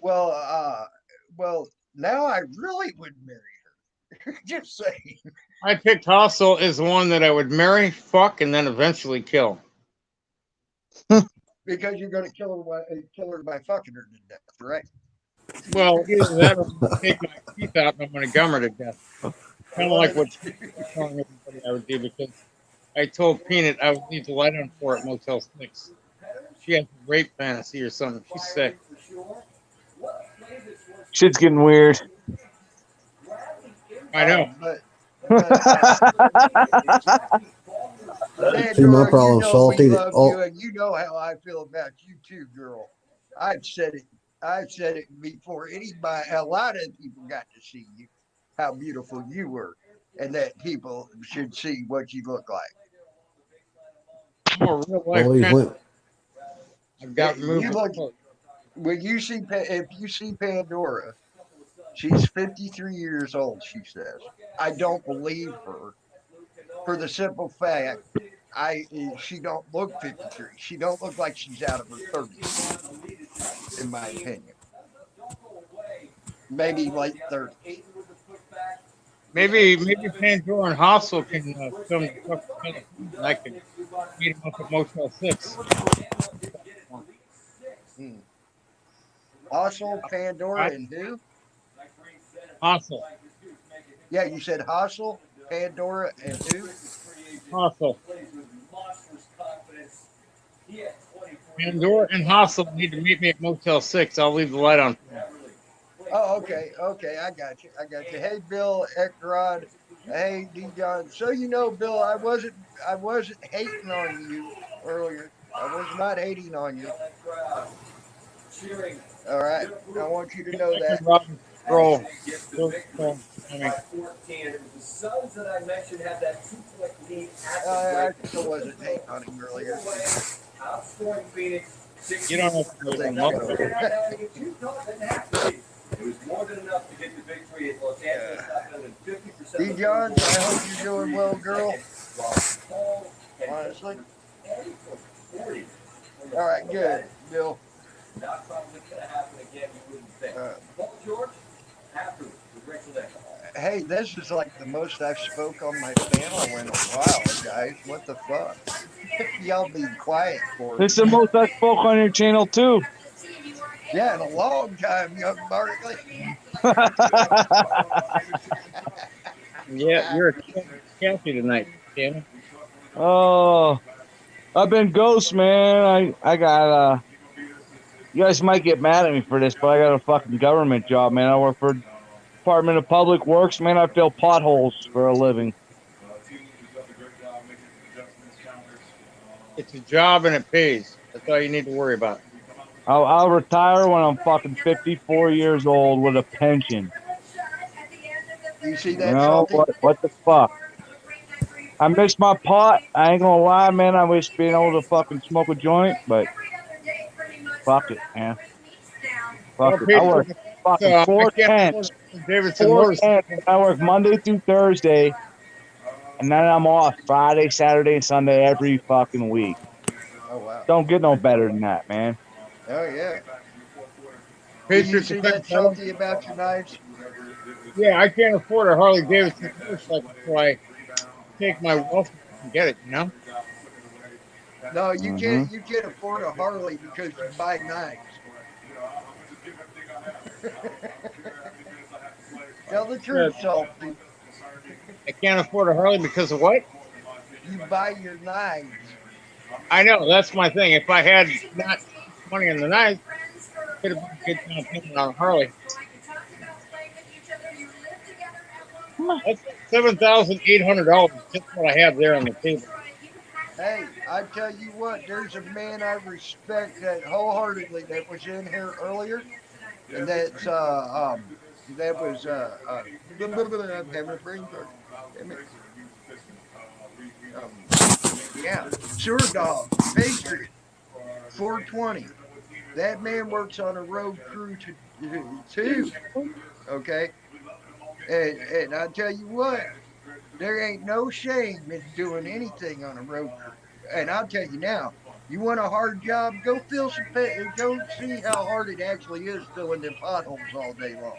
Well, well, now I really would marry her. Just saying, I picked Hostel as the one that I would marry, fuck, and then eventually kill. because you're going to kill her by fucking her to death, right? Well, either that or take my teeth out and I'm going to gum her to death. Kind of like what I'm telling everybody I would do because I told Peanut I would need to lie down for her at Motel 6. She has a rape fantasy or something. She's sick. Shit's getting weird. I know. See, my Sandra, problem, Salty. we love Oh, you, and you know how I feel about you too, girl. I've said it. I've said it before. A lot of people got to see you, how beautiful you were, and that people should see what you look like. I'm a real life all these fan. women. I've got You moved. look- When you see, if you see Pandora, she's 53 years old. She says, "I don't believe her for the simple fact." She don't look 53. She don't look like she's out of her 30s, in my opinion. Maybe late 30s. Maybe Pandora and Hostel can film the fucking film, and I can meet him up at Motel 6. Hustle, Pandora, and who? Hostel. Yeah, you said Hustle, Pandora, and who? Hostel. Pandora and Hostel need to meet me at Motel 6. I'll leave the light on. Oh, okay, I got you. Hey, Bill Eckrod. Hey, D. John. So you know, Bill, I wasn't hating on you earlier. I was not hating on you. All right, I want you to know that. Roll. I still wasn't hating on him earlier. You don't have to go there. It was more than enough to get the victory at Los Angeles. D. John, I hope you're doing well, girl. Honestly. All right, good, Bill. Not probably going to happen again. You wouldn't think. Paul George, afterwards with Rachel Day. Hey, this is like the most I've spoke on my channel in a while, guys. What the fuck? Y'all be quiet for This is the most I spoke on your channel too. Yeah, in a long time, young Barkley. Yeah, you're a Kathy tonight, Tanner. Oh, I've been ghost, man. I got you guys might get mad at me for this, but I got a fucking government job, man. I work for Department of Public Works, man. I fill potholes for a living. It's a job and it pays. That's all you need to worry about. I'll retire when I'm fucking 54 years old with a pension. You see that? You know what the fuck? I miss my pot. I ain't gonna lie, man. I wish being able to fucking smoke a joint, but fuck it, man. Fuck it. I work fucking 4 10s. 4 10s. I work Monday through Thursday, and then I'm off Friday, Saturday, and Sunday every fucking week. Oh wow! Don't get no better than that, man. Oh yeah. Did you see that Salty about your knives? Yeah, I can't afford a Harley Davidson motorcycle, so I take my wealth and get it. You know. No, you can't. You can't afford a Harley because you buy knives. Tell the truth, Salty. I can't afford a Harley because of what? You buy your knives. I know, that's my thing. If I had not money on the knife, I could have been a good down payment on a Harley. That's $7,800. Just what I have there on the table. Hey, I tell you what, there's a man I respect that wholeheartedly that was in here earlier, and that's I'm having a brain fart. Yeah, Sewer Dog, Pastry, 420. That man works on a road crew too. Okay. And I tell you what, there ain't no shame in doing anything on a road crew. And I'll tell you now, you want a hard job? Go go see how hard it actually is filling them potholes all day long.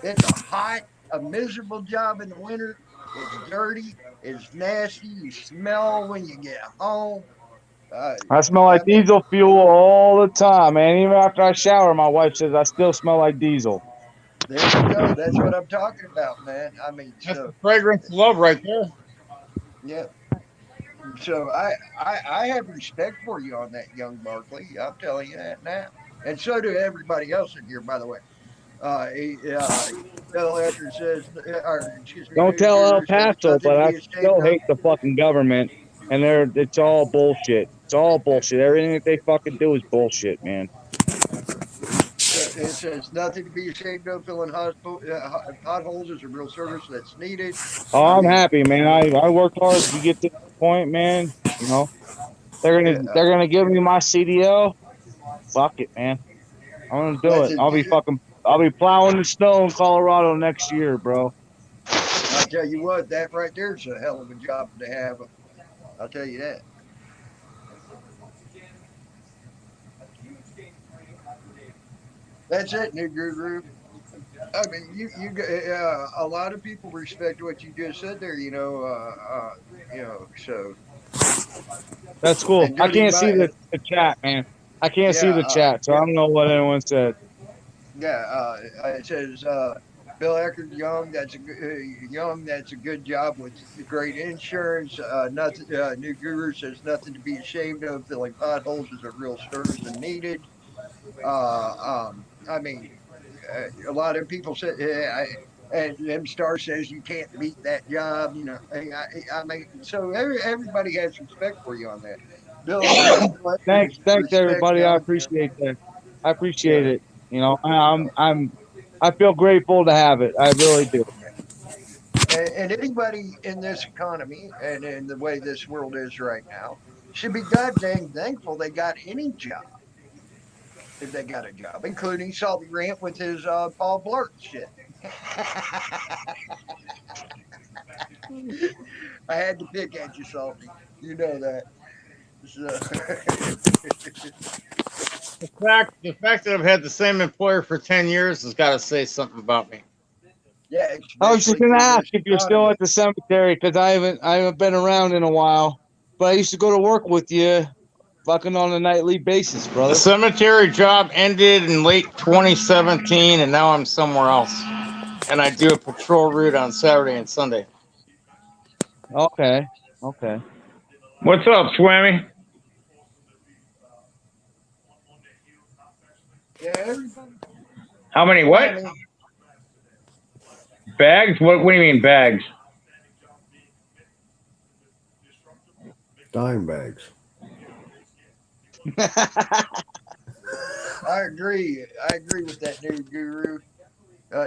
It's a hot, a miserable job in the winter. It's dirty. It's nasty. You smell when you get home. I smell like I mean, diesel fuel all the time, man. Even after I shower, my wife says I still smell like diesel. there you go. That's what I'm talking about, man. I mean, That's so the fragrance of love right there. yeah. So I have respect for you on that, young Barkley. I'm telling you that now, and so do everybody else in here, by the way. Bill Ecker says, or excuse me, Don't New tell El Guru says Paso, nothing but to I be ashamed still of. hate the fucking government, and it's all bullshit. It's all bullshit. Everything that they fucking do is bullshit, man. It says nothing to be ashamed of. Filling potholes is a real service that's needed. Oh, I I'm mean, happy, man. I worked hard to get to this point, man. You know, yeah, they're gonna give me my CDL. Fuck it, man. I'm gonna do that's it. a I'll be plowing the snow in Colorado next year, bro. I'll tell you what, that right there is a hell of a job to have. I'll tell you that. That's it, New Guru. I mean, a lot of people respect what you just said there. So That's cool. and I Jody, can't see the chat, man. I can't see yeah, the chat, so I don't know what anyone said. yeah. It says Bill Eckert Young. That's a Young. That's a good job with great insurance. Nothing. New Guru says nothing to be ashamed of. Filling potholes is a real service and needed. I mean, a lot of people say, and M Star says you can't beat that job. I mean, so everybody has respect for you on that. Bill Thanks respect everybody. I Young. appreciate that. I appreciate Yeah. it. You know, I feel grateful to have it. I really do. And anybody in this economy and in the way this world is right now should be god dang thankful they got any job if they got a job, including Salty Rant with his Paul Blart shit. I had to pick at you, Salty. You know that. So, The fact that I've had the same employer for 10 years has got to say something about me. yeah, I was just especially gonna for ask this if you're still economy. at the cemetery because I haven't been around in a while. But I used to go to work with you, fucking on a nightly basis, The brother. cemetery job ended in late 2017, and now I'm somewhere else. And I do a patrol route on Saturday and Sunday. Okay, okay. What's up, Swammy? Yeah, everybody. How many what? I mean, Bags? What do you mean bags? Dime bags. I agree. I agree with that new guru.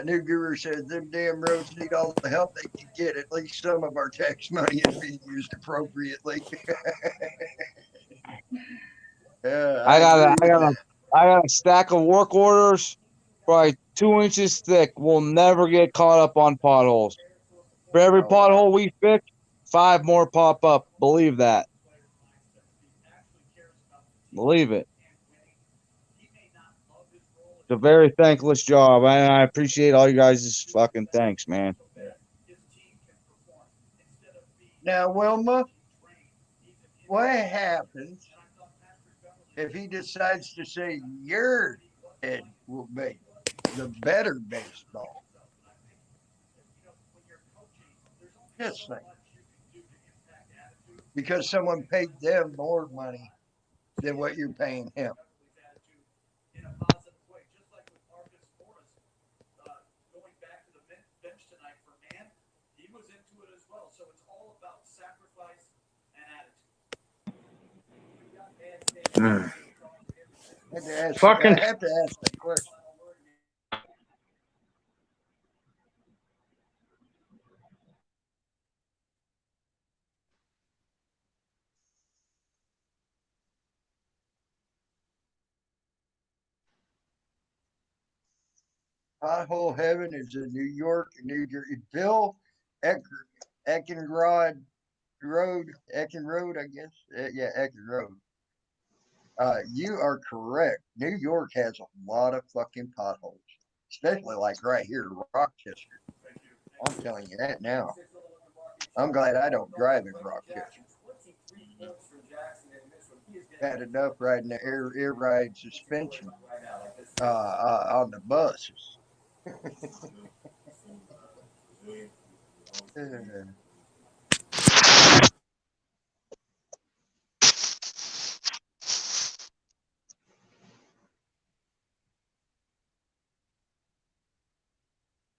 New Guru says them damn roads need all the help they can get. At least some of our tax money is being used appropriately. Yeah, I agree with that. I got a stack of work orders, probably 2 inches thick. We'll never get caught up on potholes. For every Oh wow. pothole we fix, 5 more pop up. Believe that. Believe it. It's a very thankless job, and I appreciate all you guys' fucking thanks, man. Now, Wilma, what happens if he decides to say your head will be the better baseball? Just think. Because someone paid them more money than what you're paying him. Fucking I have to ask that question. Pothole heaven is in New York, New Jersey. Bill Eckenrod Road, Ecken Road, I guess. Yeah, Ecken Road. You are correct. New York has a lot of fucking potholes, especially like right here, Rochester. I'm telling you that now. I'm glad I don't drive in Rochester. Had enough riding the air ride suspension on the buses.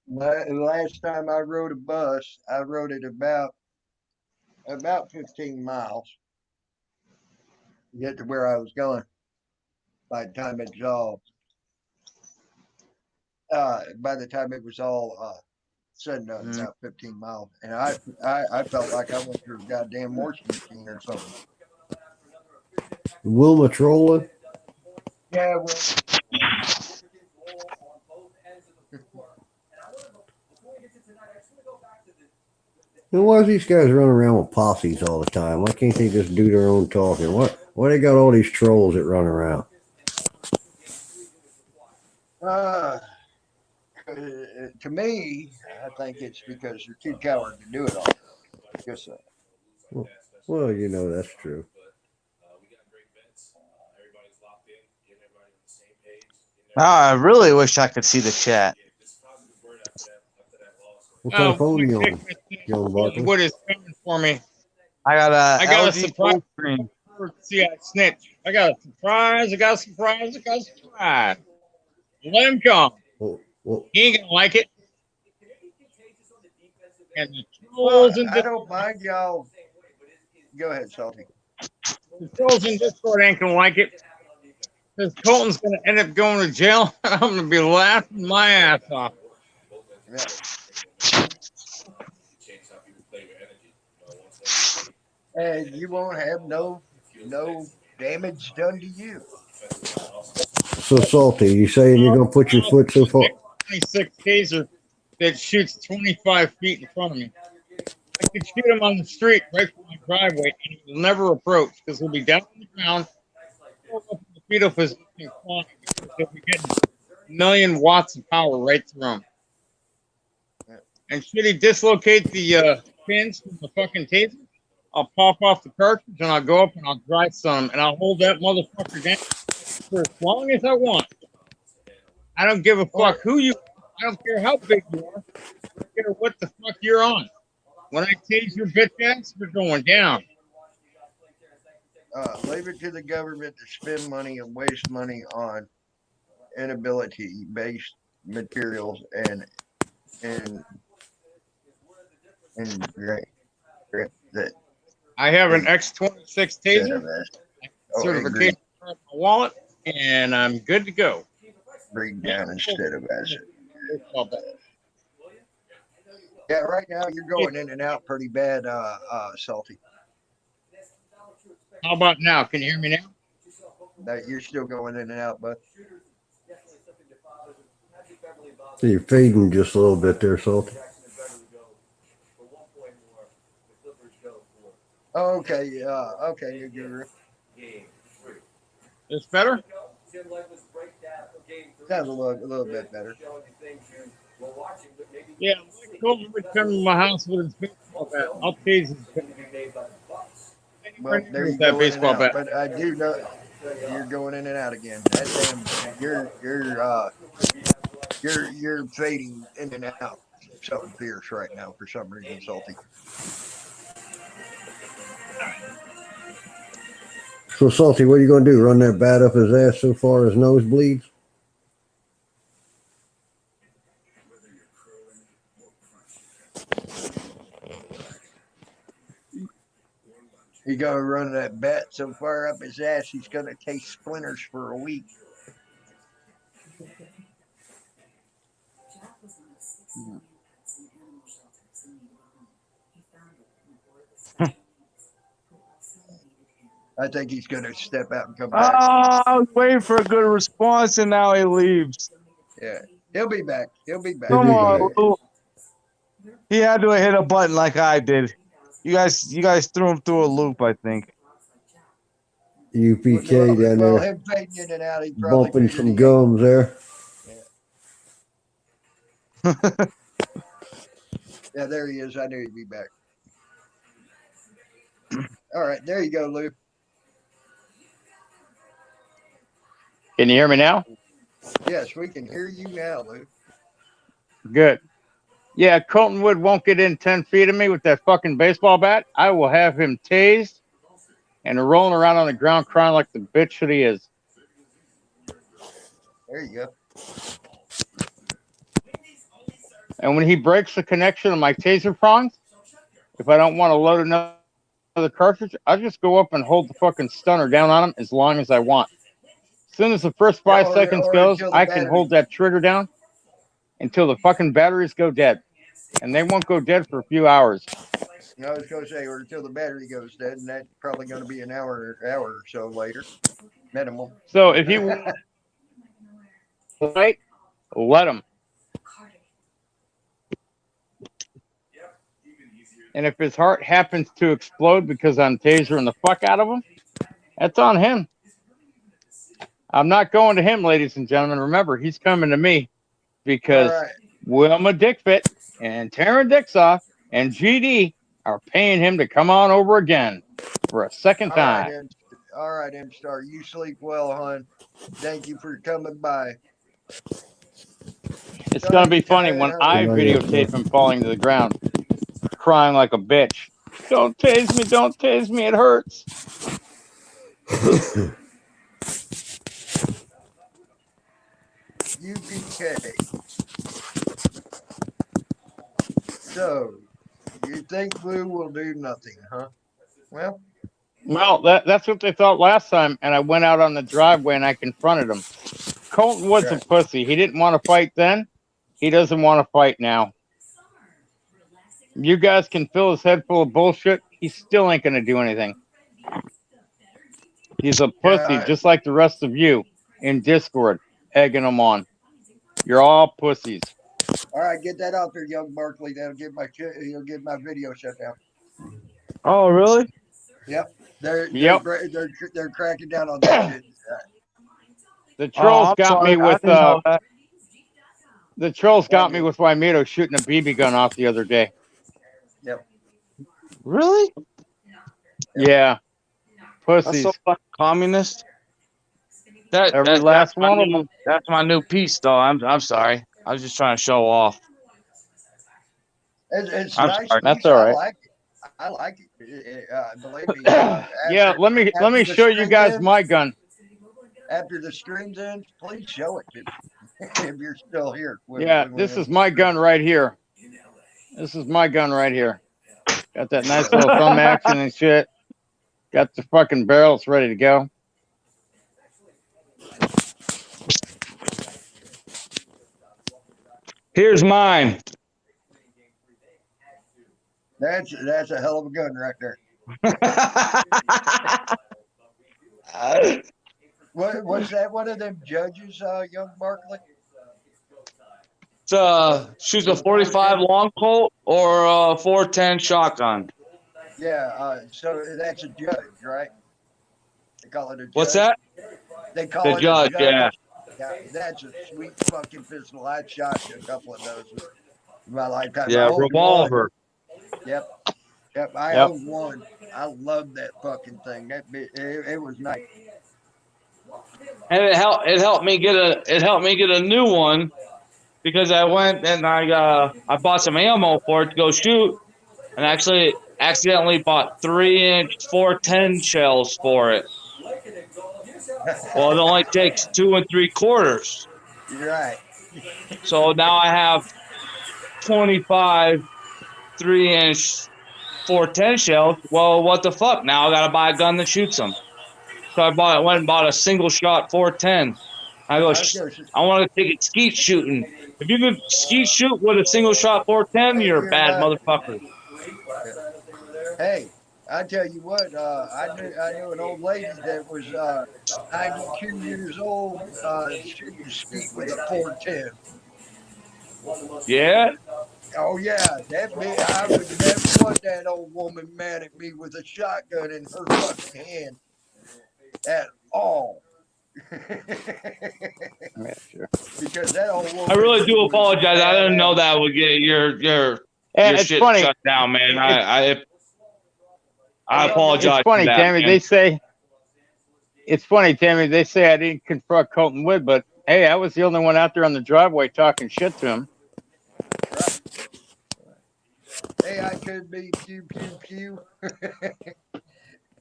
Last time I rode a bus, I rode it about 15 miles to get to where I was going. By the time it was all said and done, about 15 miles, and I felt like I went through a goddamn morphine machine or something. Wilma trolling. Yeah, well, And why is these guys running around with posses all the time? Why can't they just do their own talking? Why they got all these trolls that run around? to me, I think it's because they're too coward to do it all. Just Well, you know that's true. I really wish I could see the chat. What kind of phone you on, What young Barkley? what is coming for me? I got a I got a LG surprise. full screen. See, I snitch. I got a surprise. I got a surprise. I got a surprise. Let him come. Well, He ain't gonna like it. And the well, trolls in I don't mind y'all. Go ahead, Salty. the trolls in Discord ain't gonna like it. Because Colton's gonna end up going to jail. I'm gonna be laughing my ass off. Yeah. And you won't have no damage done to you. so Salty, you saying you're gonna put your foot so far? 26 taser that shoots 25 feet in front of me. I could shoot him on the street right from my driveway, and he will never approach because he'll be down on the ground, up in the fetal position, and flying. He'll be getting a million watts of power right through him. And should he dislocate the pins from the fucking taser, I'll pop off the cartridge and I'll go up and I'll dry some and I'll hold that motherfucker down for as long as I want. I don't give a fuck who you are. I don't care how big you are. I don't care what the fuck you're on. When I tase your bitch ass, you're going down. Leave it to the government to spend money and waste money on inability-based materials and that I have an X26 taser, certification in my wallet, and I'm good to go. Bring down instead of acid. Yeah, right now you're going in and out pretty bad, Salty. How about now? Can you hear me now? That you're still going in and out, but You're fading just a little bit there, Salty. okay, you're It's better? sounds a little bit better. Yeah, Mike Colton would come to my house with his baseball bat. I'll tase his bat. Well, there you With that go, baseball bat. but I do know you're going in and out again. That damn, you're fading in and out. Something fierce right now for some reason, Salty. So Salty, what are you gonna do? Run that bat up his ass so far his nose bleeds? He's gonna run that bat so far up his ass, he's gonna taste splinters for a week. I think he's gonna step out and come back. Oh, I was waiting for a good response, and now he leaves. Yeah. He'll be back. He'll be back. He'll Come be on, back. Lou. He had to hit a button like I did. You guys threw him through a loop, I think. UPK down Well, there him fading in and out, he probably bumping figured some he- gums there. Yeah, there he is. I knew he'd be back. All right, there you go, Lou. Can you hear me now? Yes, we can hear you now, Lou. Good. Yeah, Colton Wood won't get in 10 feet of me with that fucking baseball bat. I will have him tased and rolling around on the ground crying like the bitch that he is. There you go. And when he breaks the connection of my taser prongs, if I don't want to load another cartridge, I just go up and hold the fucking stunner down on him as long as I want. As soon as the first 5 Or- seconds or goes, until the I can battery- hold that trigger down until the fucking batteries go dead. And they won't go dead for a few hours. I was going to say, or until the battery goes dead, and that's probably going to be an hour or so later, minimum. So if you right, let him. And if his heart happens to explode because I'm tasering the fuck out of him, that's on him. I'm not going to him, ladies and gentlemen. Remember, he's coming to me because All right. Wilma Dickfit and Taryn Dixoff and GD are paying him to come on over again for a second time. All right, M-Star. You sleep well, hon. Thank you for coming by. It's going to be funny when I Good night, videotape him falling to the ground, crying like a bitch. Don't tase me, it hurts. UPK. So, you think Lou will do nothing, huh? Well, That's what they thought last time, and I went out on the driveway and I confronted him. Colton Wood's a Right. pussy. He didn't want to fight then. He doesn't want to fight now. You guys can fill his head full of bullshit. He still ain't going to do anything. He's a pussy, Yeah. just like the rest of you in Discord, egging him on. You're all pussies. all right, get that out there, young Barkley. That'll get he'll get my video shut down. Oh, really? They're Yep. they're cracking down on that shit. The trolls I'm got sorry, me I with didn't know that. the trolls got me with Wymito shooting a BB gun off the other day. Really? Yeah. That's Pussies. so fucking communist. Every last one of them. That's my new piece, though. I'm sorry. I was just trying to show off. It's I'm nice. sorry. That's piece. all right. I like it. Believe me. Yeah, let me the show you stream guys ends- my gun. After the streams ends, please show it to me if you're still here. Yeah, this is my gun right here. This is my gun right here. Got that nice little thumb action and shit. Got the fucking barrels ready to go. Here's mine. That's a hell of a gun right there. What's that? One of them judges, young Barkley? Shoots a 45 long Colt or a 410 shotgun. Yeah. So that's a judge, right? They call it a judge. What's that? They call The it judge, a yeah. Yeah, that's a sweet fucking pistol. I shot a couple of those in my lifetime. I Yeah, owned revolver. one. Yep. I Yep. owned one. I loved that fucking thing. It was nice. And it helped me get a new one because I went and I bought some ammo for it to go shoot, and actually accidentally bought 3-inch 410 shells for it. Well, it only takes 2 3/4. You're right. So now I have 25 3-inch 410 shells. Well, what the fuck? Now I gotta buy a gun that shoots them. So I went and bought a single shot 410. I go, I want to take it skeet shooting. If you could skeet shoot with a single shot 410, you're a bad motherfucker. Hey, I tell you what, I knew an old lady that was 92 years old, shooting skeet with a 410. Yeah. Oh yeah, that bitch, I would never want that old woman mad at me with a shotgun in her fucking hand at all. Yeah, sure. Because that old woman. I really do was apologize. I didn't know badass. that would get your It's shit funny. shut down, man. I Well, apologize It's funny, for that, Tammy. man. They say it's funny, Tammy. They say I didn't confront Colton Wood, but hey, I was the only one out there on the driveway talking shit to him. Right. Hey, I could be pew pew pew.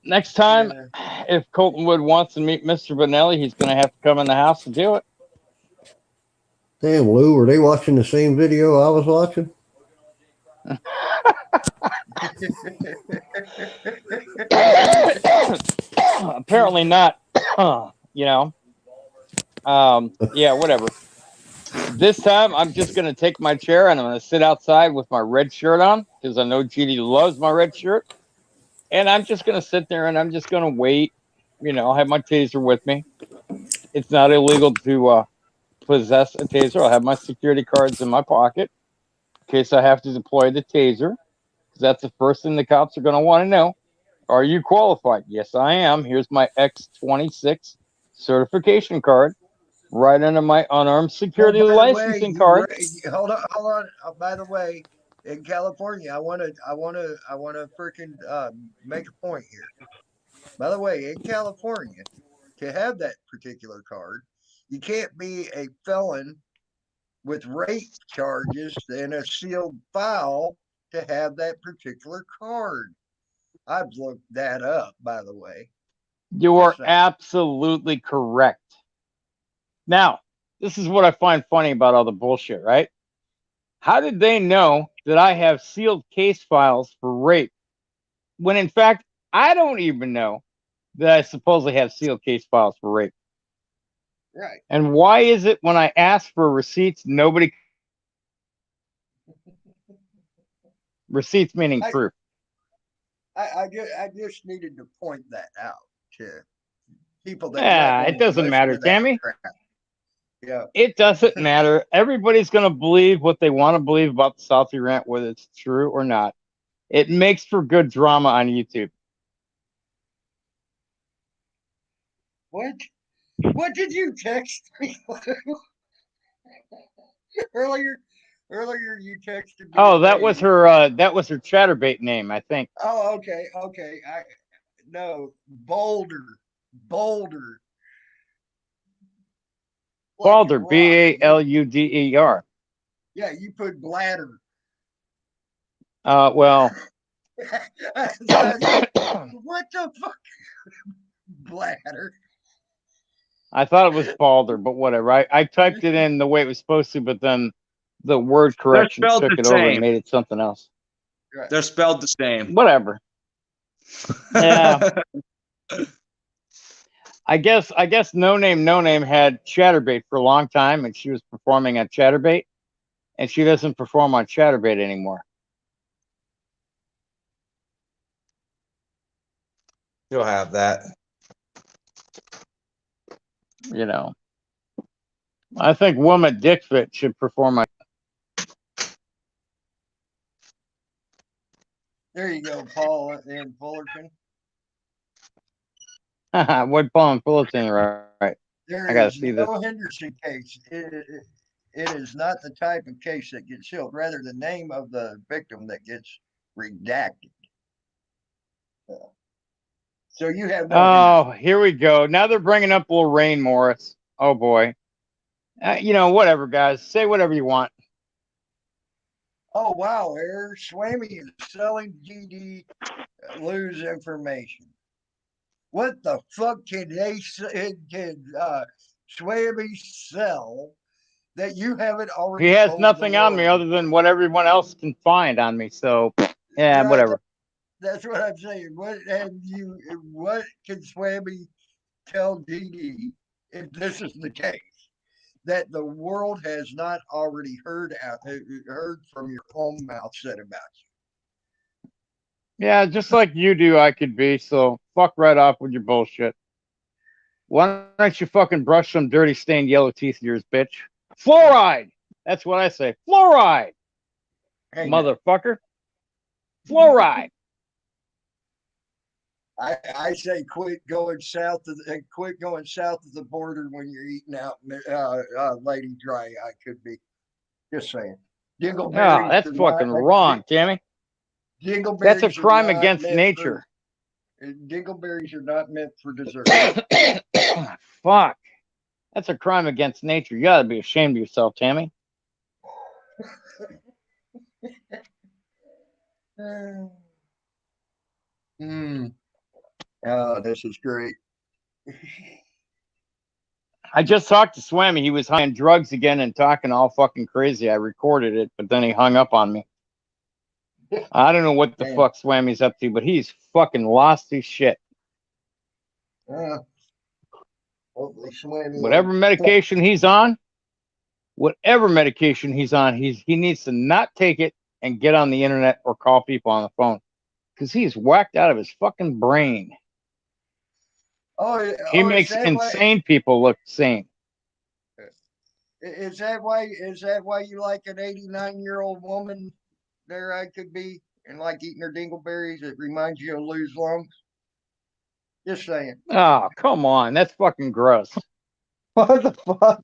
Next time, Yeah. if Colton Wood wants to meet Mr. Vanelli, he's going to have to come in the house to do it. Damn, Lou, were they watching the same video I was watching? Apparently not. You know. Yeah, whatever. This time, I'm just going to take my chair and I'm going to sit outside with my red shirt on because I know GD loves my red shirt. And I'm just going to sit there and I'm just going to wait. You know, I'll have my taser with me. It's not illegal to possess a taser. I'll have my security cards in my pocket in case I have to deploy the taser. Because that's the first thing the cops are going to want to know. Are you qualified? Yes, I am. Here's my X26 certification card. Right under my unarmed security by the licensing way, card. Hold on. By the way, in California, I want to freaking make a point here. By the way, in California, to have that particular card, you can't be a felon with rape charges in a sealed file to have that particular card. I've looked that up, by the way. You are absolutely correct. Now, this is what I find funny about all the bullshit, right? How did they know that I have sealed case files for rape when in fact I don't even know that I supposedly have sealed case files for rape? Right. And why is it when I ask for receipts, nobody receipts meaning proof? I just needed to point that out to people that Yeah, it doesn't matter, Tammy. Yeah. It doesn't matter. Everybody's going to believe what they want to believe about the Southie rant, whether it's true or not. It makes for good drama on YouTube. What? What did you text me? earlier you texted me. Oh, that was her Chatterbait name, I think. Oh, okay. No, Boulder. Balder, Like Baludder. Yeah, you put bladder. Well. What the fuck? Bladder. I thought it was Balder, but whatever. I typed it in the way it was supposed to, but then the word correction took it over and made it something else. Right. They're spelled the same. Whatever. Yeah. I guess No Name had Chatterbait for a long time, and she was performing at Chatterbait, and she doesn't perform on Chatterbait anymore. You'll have that. You know, I think Wilma Dickfit should perform on. There you go, Paul and Fullerton. What Paul and Fullerton, right? I gotta see this. Henderson case. It is not the type of case that gets sealed. Rather, the name of the victim that gets redacted. So you have no. Oh, here we go. Now they're bringing up Lorraine Morris. Oh boy. You know, whatever, guys. Say whatever you want. Oh wow, Eric Swamy is selling GD Lou's information. What the fuck can Swamy sell that you haven't already? He has nothing on me other than what everyone else can find on me. So yeah, right. Whatever. That's what I'm saying. What can Swamy tell GD if this is the case? That the world has not already heard from your own mouth said about you. Yeah, just like you do, I could be. So fuck right off with your bullshit. Why don't you fucking brush some dirty stained yellow teeth of yours, bitch? Fluoride. That's what I say. Fluoride, Hey, motherfucker. Fluoride. I say quit going south of the border when you're eating out Lady Dry. I could be just saying. Oh, Dingleberries that's are fucking not- wrong, Tammy. Dingleberries That's a are crime not against meant nature. Dingleberries are not meant for dessert. Fuck. That's a crime against nature. You gotta be ashamed of yourself, Tammy. Oh, this is great. I just talked to Swammy. He was high on drugs again and talking all fucking crazy. I recorded it, but then he hung up on me. I don't know what the Damn. fuck Swammy's up to, but he's fucking lost his shit. Hopefully Swammy Whatever medication he's on, he needs to not take it and get on the internet or call people on the phone because he's whacked out of his fucking brain. He makes insane people look sane. Is that why you like an 89-year-old woman there? I could be and like eating her dingleberries. It reminds you of Lou's lungs. Just saying. Oh, come on. That's fucking gross. What the fuck?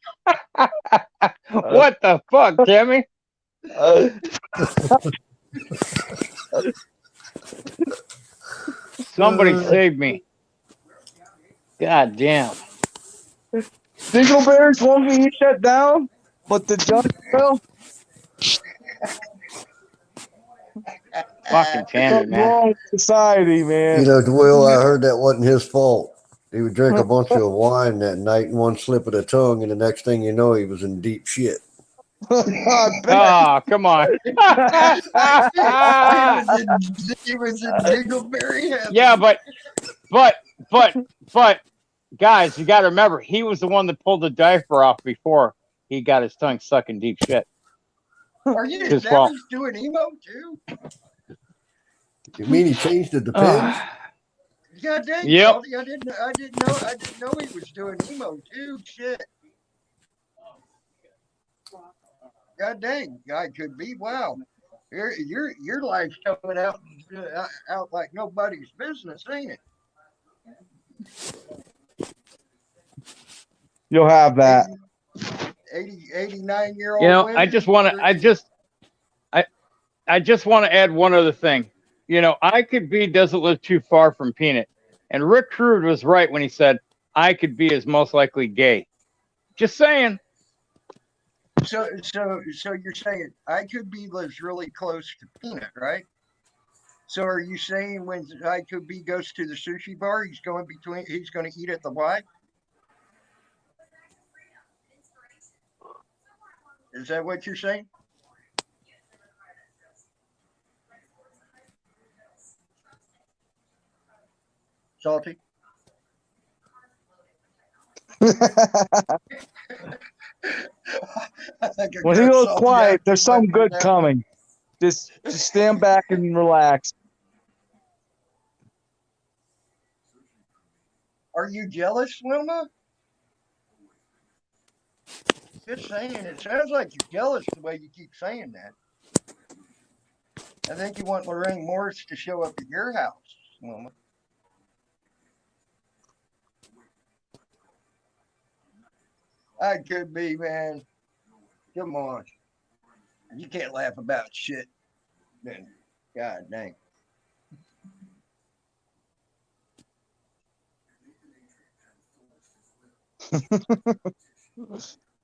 What the fuck, Timmy? Somebody save me. God damn. Dingleberries won't be shut down, but the judge will. Fucking Tammy, Something man. wrong with society, man. You know, Will, I heard that wasn't his fault. He would drink a bunch of wine that night and one slip of the tongue, and the next thing you know, he was in deep shit. I bet. Oh, come on. He was in dingleberry heaven. Yeah, but, guys, you got to remember, he was the one that pulled the diaper off before he got his tongue stuck in deep shit. Are you His fault. doing emo too? You mean he changed the depends? God dang, Yep. Baldy, I didn't know he was doing emo too. Shit. God dang, I could be. Wow, your life's coming out like nobody's business, ain't it? You'll have that. 89-year-old. You know, women, I just want to add one other thing. You know, I Could Be doesn't live too far from Peanut. And Rick Crude was right when he said, I Could Be is most likely gay. Just saying. So you're saying I Could Be lives really close to Peanut, right? So are you saying when I Could Be goes to the sushi bar, he's going to eat at the Y? Is that what you're saying? Salty? When he goes quiet, there's something good coming. Just stand back and relax. Are you jealous, Wilma? Just saying. It sounds like you're jealous the way you keep saying that. I think you want Lorraine Morris to show up at your house, Wilma. I could be, man. Come on. You can't laugh about shit. Then, God dang.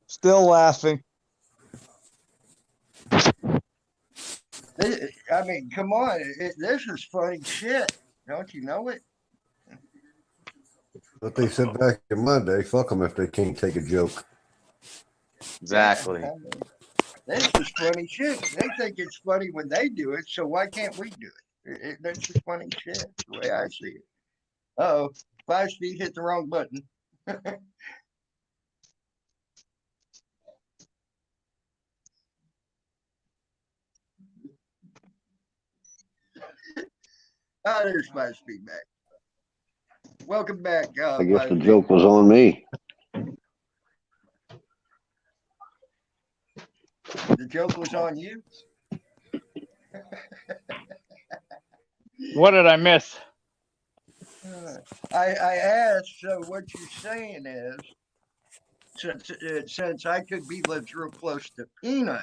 Still laughing. I mean, come on. This is funny shit. Don't you know it? But they said back in my day, fuck them if they can't take a joke. Exactly. I mean, this is funny shit. They think it's funny when they do it, so why can't we do it? That's just funny shit, the way I see it. Uh-oh. 5 Speed hit the wrong button. There's 5 Speed back. Welcome back. I guess 5 the Speed. joke was on me. joke was on you. What did I miss? I asked, so what you're saying is, since I could be lives real close to Peanut,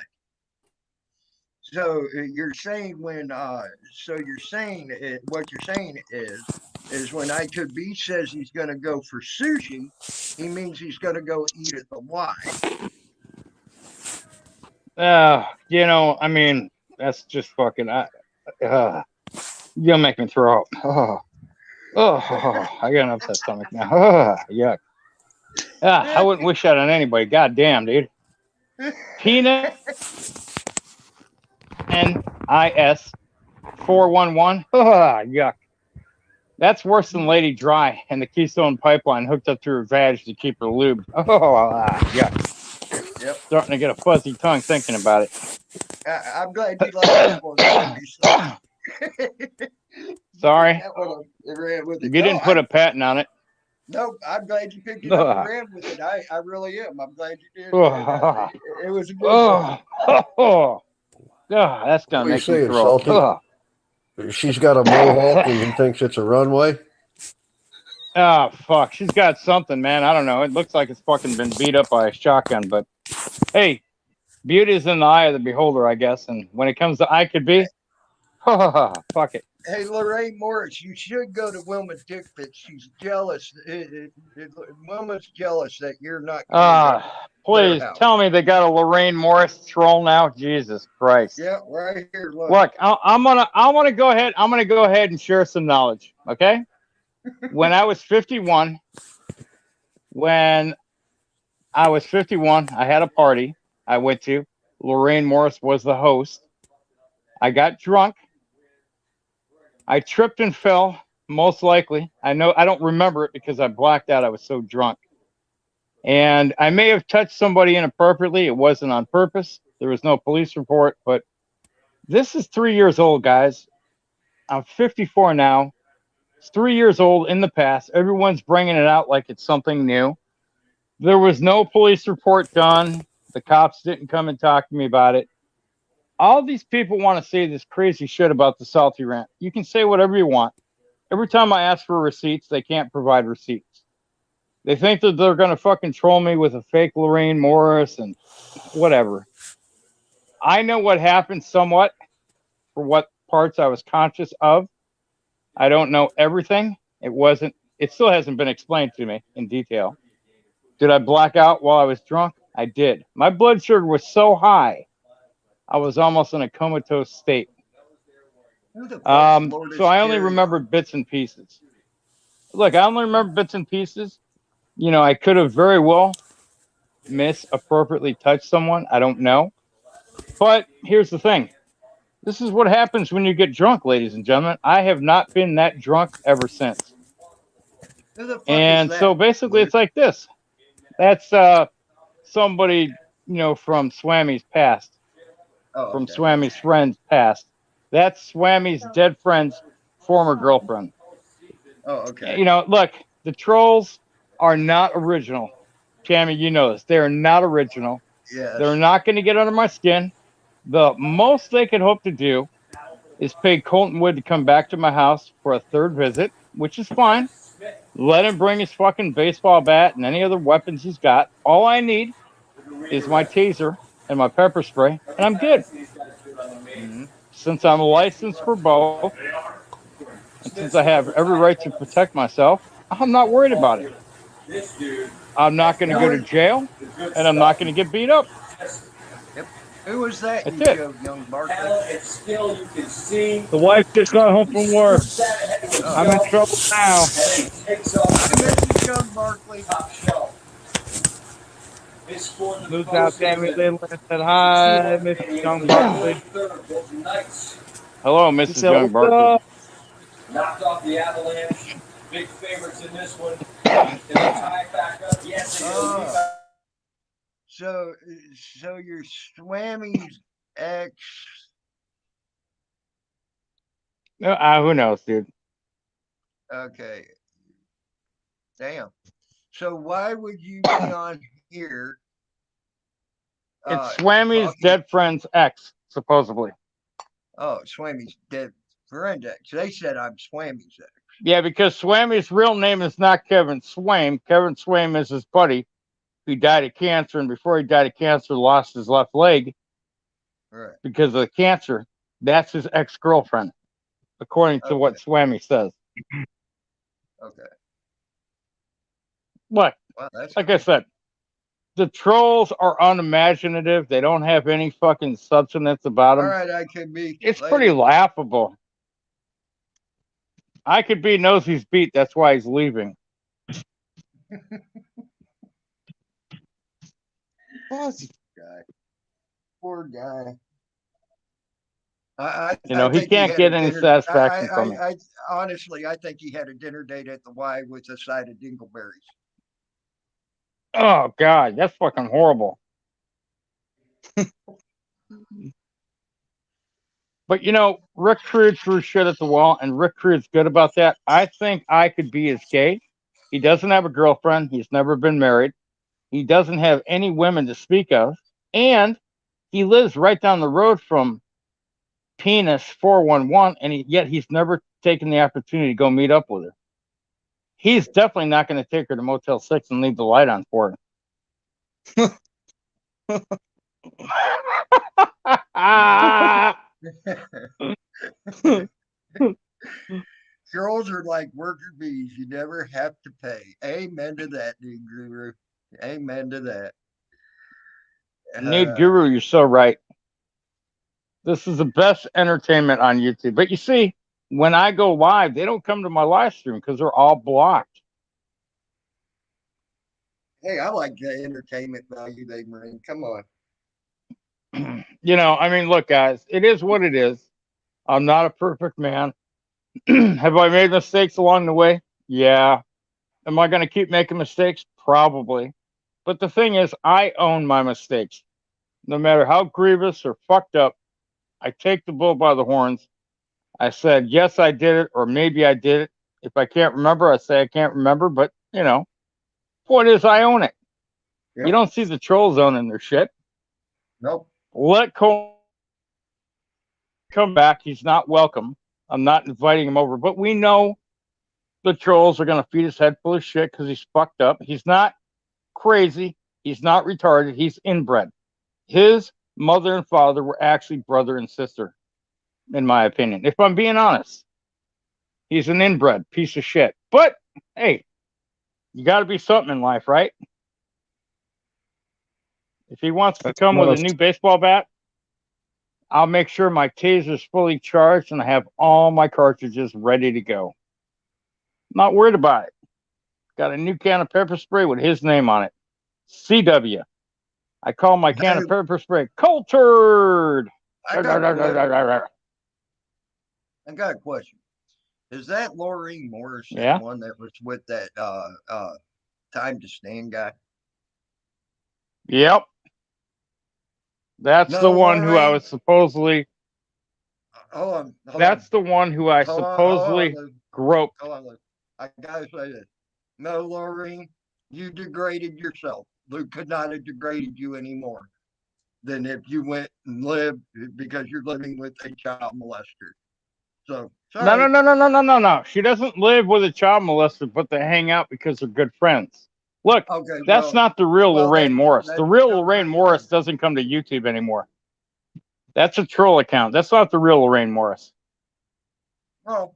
so you're saying so you're saying what you're saying is when I could be says he's going to go for sushi, he means he's going to go eat at the Y. You know, I mean, that's just fucking. You'll make me throw up. I got an upset stomach now. Yuck. I wouldn't wish that on anybody. God damn, dude. Peanut NIS 411. Yuck. That's worse than Lady Dry and the Keystone Pipeline hooked up to her vag to keep her lubed. Yuck. Yep. Starting to get a fuzzy tongue thinking about it. I'm glad you like that one. Sorry. That one, ran with it. You didn't put a patent on it. Nope, I'm glad you picked it up and ran with it. I really am. I'm glad you did. It was a good one. That's gonna What are you make me saying, throw up. Salty? She's got a mohawk and he thinks it's a runway. Oh fuck, she's got something, man. I don't know. It looks like it's fucking been beat up by a shotgun, but hey, beauty is in the eye of the beholder, I guess. And when it comes to I could be, fuck it. Hey, Lorraine Morris, you should go to Wilma Dick Pic. She's jealous. Wilma's jealous that you're not. Please tell me they got a Lorraine Morris troll now. Jesus Christ. Yeah, right here. Look, I'm gonna go ahead. I'm gonna go ahead and share some knowledge. Okay. When I was 51, I had a party I went to. Lorraine Morris was the host. I got drunk. I tripped and fell, most likely. I don't remember it because I blacked out. I was so drunk. And I may have touched somebody inappropriately. It wasn't on purpose. There was no police report, but this is 3 years old, guys. I'm 54 now. It's 3 years old in the past. Everyone's bringing it out like it's something new. There was no police report done. The cops didn't come and talk to me about it. All these people want to say this crazy shit about the Salty Rant. You can say whatever you want. Every time I ask for receipts, they can't provide receipts. They think that they're going to fucking troll me with a fake Lorraine Morris and whatever. I know what happened somewhat for what parts I was conscious of. I don't know everything. It still hasn't been explained to me in detail. Did I black out while I was drunk? I did. My blood sugar was so high, I was almost in a comatose state. So I only remembered bits and pieces. Look, I only remember bits and pieces. You know, I could have very well misappropriately touched someone. I don't know. But here's the thing. This is what happens when you get drunk, ladies and gentlemen. I have not been that drunk ever since. And so basically it's like this. That's somebody, from Swammy's past. From Swammy's friend's past. That's Swammy's dead friend's former girlfriend. Oh, okay. Look, the trolls are not original. Tammy, you know this. They are not original. Yes. They're not going to get under my skin. The most they could hope to do is pay Colton Wood to come back to my house for a third visit, which is fine. Let him bring his fucking baseball bat and any other weapons he's got. All I need is my taser and my pepper spray, and I'm good. Mm-hmm. Since I'm licensed for both, and since I have every right to protect myself, I'm not worried about it. I'm not going to go to jail, and I'm not going to get beat up. Yep. Who was that? That's it. Young Barkley. The wife just got home from work. I'm in trouble now. Mrs. Young Barkley. Moved out, Tammy Leland said hi, Mrs. Young Barkley. Hello, Mrs. Young Barkley. Knocked off the Avalanche. Big favorites in this one. And they tie back up. Yes, So your Swammy's ex. Who knows, dude? Okay. Damn. So why would you be on here It's Swammy's talking- dead friend's ex, supposedly. Oh, Swammy's dead friend ex. They said I'm Swammy's ex. Yeah, because Swammy's real name is not Kevin Swaim. Kevin Swaim is his buddy who died of cancer, and before he died of cancer, lost his left leg Right. because of the cancer. That's his ex-girlfriend, according to what Swammy says. Okay. Look, Well, that's like I said, the trolls are unimaginative. They don't have any fucking substance about all them. right. I could be. It's later. pretty laughable. I could be knows he's beat. That's why he's leaving. Guy. Poor guy. I You know, he think can't had get a any dinner- satisfaction from it. I honestly, I think he had a dinner date at the Y with a side of dingleberries. Oh God, that's fucking horrible. But you know, Rick Crude threw shit at the wall, and Rick Crude's good about that. I think I could be his gay. He doesn't have a girlfriend. He's never been married. He doesn't have any women to speak of, and he lives right down the road from Penis 411, and yet he's never taken the opportunity to go meet up with her. He's definitely not going to take her to Motel 6 and leave the light on for her. Girls are like worker bees. You never have to pay. Amen to that, dude, Guru. Amen to that. Nude Guru, you're so right. This is the best entertainment on YouTube. But you see, when I go live, they don't come to my live stream because they're all blocked. Hey, I like the entertainment value they bring. Come on. You know, I mean, look, guys, it is what it is. I'm not a perfect man. Have I made mistakes along the way? Yeah. Am I going to keep making mistakes? Probably. But the thing is, I own my mistakes. No matter how grievous or fucked up, I take the bull by the horns. I said, yes, I did it, or maybe I did it. If I can't remember, I say I can't remember. But, you know, point is, I own it. Yep. You don't see the trolls owning their shit. Nope. Let Cole come back. He's not welcome. I'm not inviting him over. But we know the trolls are going to feed his head full of shit because he's fucked up. He's not crazy. He's not retarded. He's inbred. His mother and father were actually brother and sister, in my opinion. If I'm being honest, he's an inbred piece of shit. But, hey, you got to be something in life, right? If he wants to come with a new baseball bat, I'll make sure my taser's fully charged and I have all my cartridges ready to go. I'm not worried about it. Got a new can of pepper spray with his name on it. CW. I call my can of pepper spray Cold Turd. I got a question. Is that Laureen Morris, Yeah. the one that was with that Time to Stand guy? Yep. That's No, the one who I Lorraine. was supposedly. Hold on. That's the one who I supposedly groped. Hold on, Luke. I gotta say this. No, Laureen, you degraded yourself. Luke could not have degraded you anymore than if you went and lived because you're living with a child molester. So sorry. No. She doesn't live with a child molester, but they hang out because they're good friends. Look, Okay, that's not the real Lorraine Morris. The that's real not Lorraine right. Morris doesn't come to YouTube anymore. That's a troll account. That's not the real Lorraine Morris. Well,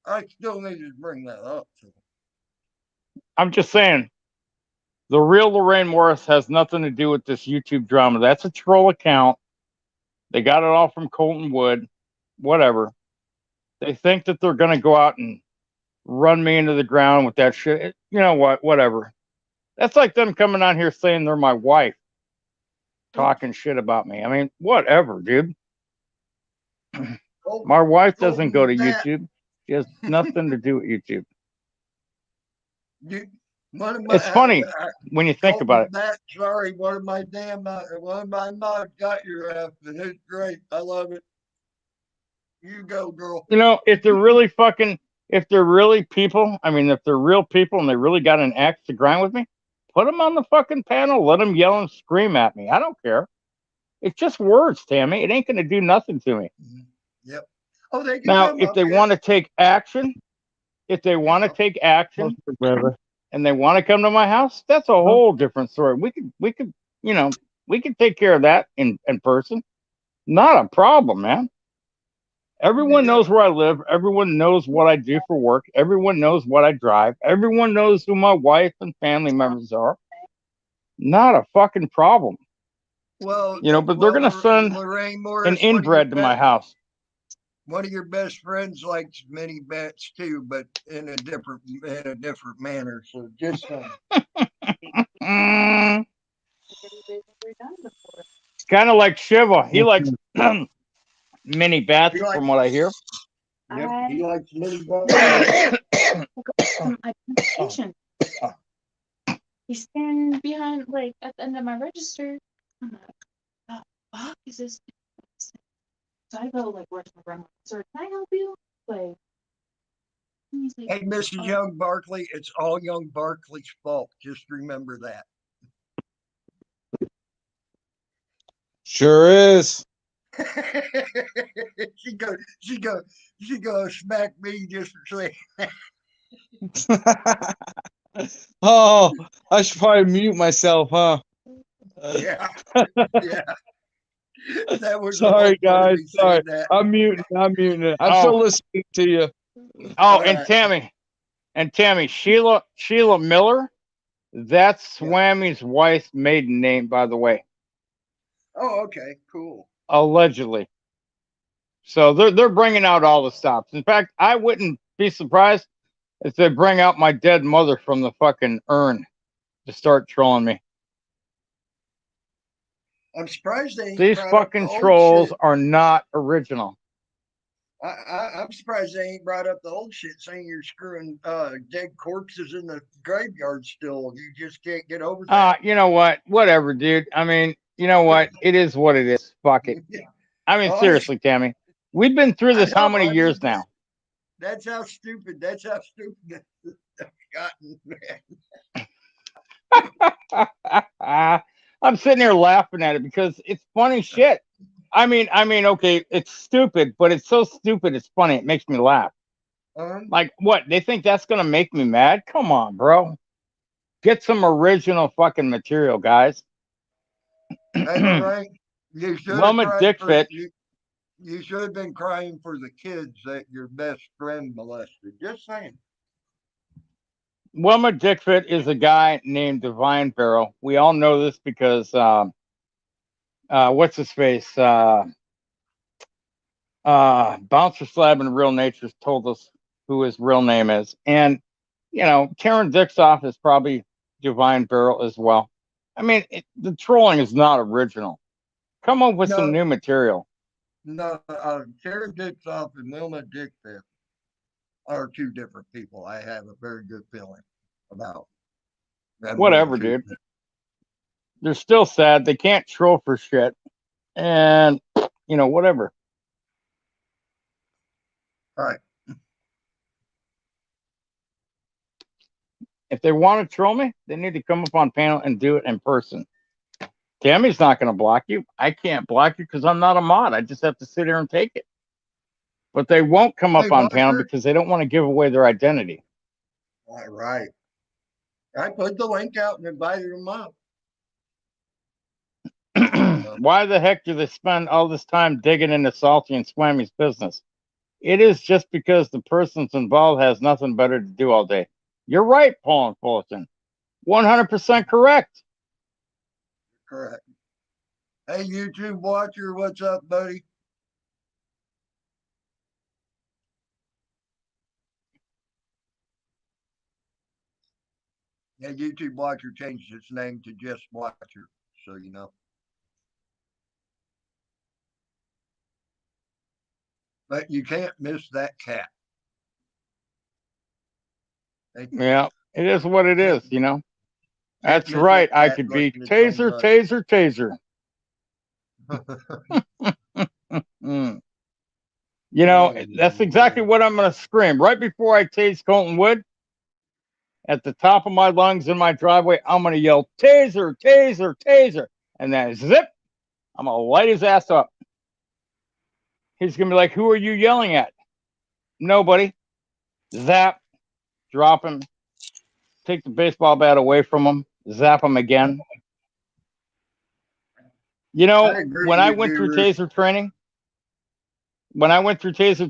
I still need to bring that up. I'm just saying, the real Lorraine Morris has nothing to do with this YouTube drama. That's a troll account. They got it all from Colton Wood, whatever. They think that they're going to go out and run me into the ground with that shit. You know what? Whatever. That's like them coming on here saying they're my wife, talking shit about me. I mean, whatever, dude. My wife doesn't go to YouTube. She has nothing to do with YouTube. It's funny when you think about it. Sorry, one of my mods got your ass, and it's great. I love it. You go, girl. You know, if they're really people, I mean, if they're real people and they really got an axe to grind with me, Put them on the fucking panel. Let them yell and scream at me. I don't care. It's just words, Tammy. It ain't going to do nothing to me. Yep. Oh, they can Now, come if up they here. want to take action, and they want to come to my house, that's a whole different story. We could, we could take care of that in person. Not a problem, man. Everyone knows where I live. Everyone knows what I do for work. Everyone knows what I drive. Everyone knows who my wife and family members are. Not a fucking problem. Well, But they're going to send Lorraine an Morris, inbred to my house. one of your best friends likes mini bats too, but in a different manner. So just Mm, kind of like Shiva. He likes mini bats, He likes- from what I hear. yep, he likes mini bats. Identification. He's standing behind, like, at the end of my register. I'm like, the fuck is this? So I go, like, where's my grandma? Sir, can I help you? Like, and he's like, Hey, Mrs. Young Barkley, it's all Young Barkley's fault. Just remember that. Sure is. she go smack me just for saying. Oh, I should probably mute myself, huh? Yeah, yeah. That was the Sorry, whole point of guys. me Sorry. saying that. I'm muting it. I'm Oh. still listening to you. Oh, All and Tammy, Sheila Miller, that's Yeah. Swammy's wife's maiden name, by the way, Oh, okay, cool. allegedly. So they're bringing out all the stops. In fact, I wouldn't be surprised if they bring out my dead mother from the fucking urn to start trolling me. I'm surprised they ain't These brought up the fucking old trolls shit. are not original. I'm surprised they ain't brought up the old shit saying you're screwing dead corpses in the graveyard still. You just can't get over that. You know what? Whatever, dude. I mean, you know what? It is what it is. Fuck it. I mean, Oh, seriously, Tammy. We've been through this how many years now? That's how stupid that's gotten. I'm sitting here laughing at it because it's funny shit. I mean, okay, it's stupid, but it's so stupid it's funny. It makes me laugh. Like, what? They think that's gonna make me mad? Come on, bro. Get some original fucking material, guys. Hey, Lorraine, you should have Wilma cried Dick for Fitch. you should have been crying for the kids that your best friend molested. Just saying. Wilma Dickfit is a guy named Divine Barrel. We all know this because what's his face? Bouncer Slab and Real Natures told us who his real name is. And Karen Dixoff is probably Divine Barrel as well. I mean, the trolling is not original. Come up with some new material. No, Karen Dixoff and Wilma Dickfit are two different people. I have a very good feeling about them. Whatever, dude. They're still sad. They can't troll for shit. And, whatever. All right. If they want to troll me, they need to come up on panel and do it in person. Tammy's not going to block you. I can't block you because I'm not a mod. I just have to sit here and take it. But they won't come up on panel because they don't want to give away their identity. All right. I put the link out and invited them up. Why the heck do they spend all this time digging into Salty and Swammy's business? It is just because the person's involved has nothing better to do all day. You're right, Paul and Fullerton. 100% correct. Correct. Hey, YouTube watcher, what's up, buddy? Yeah, YouTube watcher changed its name to just watcher, so you know. But you can't miss that cat. Yeah, it is what it is, That's right. I could be taser, taser, taser. That's exactly what I'm going to scream right before I tase Colton Wood. at the top of my lungs in my driveway, I'm going to yell, taser, taser, taser. And then zip, I'm going to light his ass up. He's going to be like, who are you yelling at? Nobody. Zap, drop him, take the baseball bat away from him, zap him again. You know, I agree when I with went you, through Bruce. taser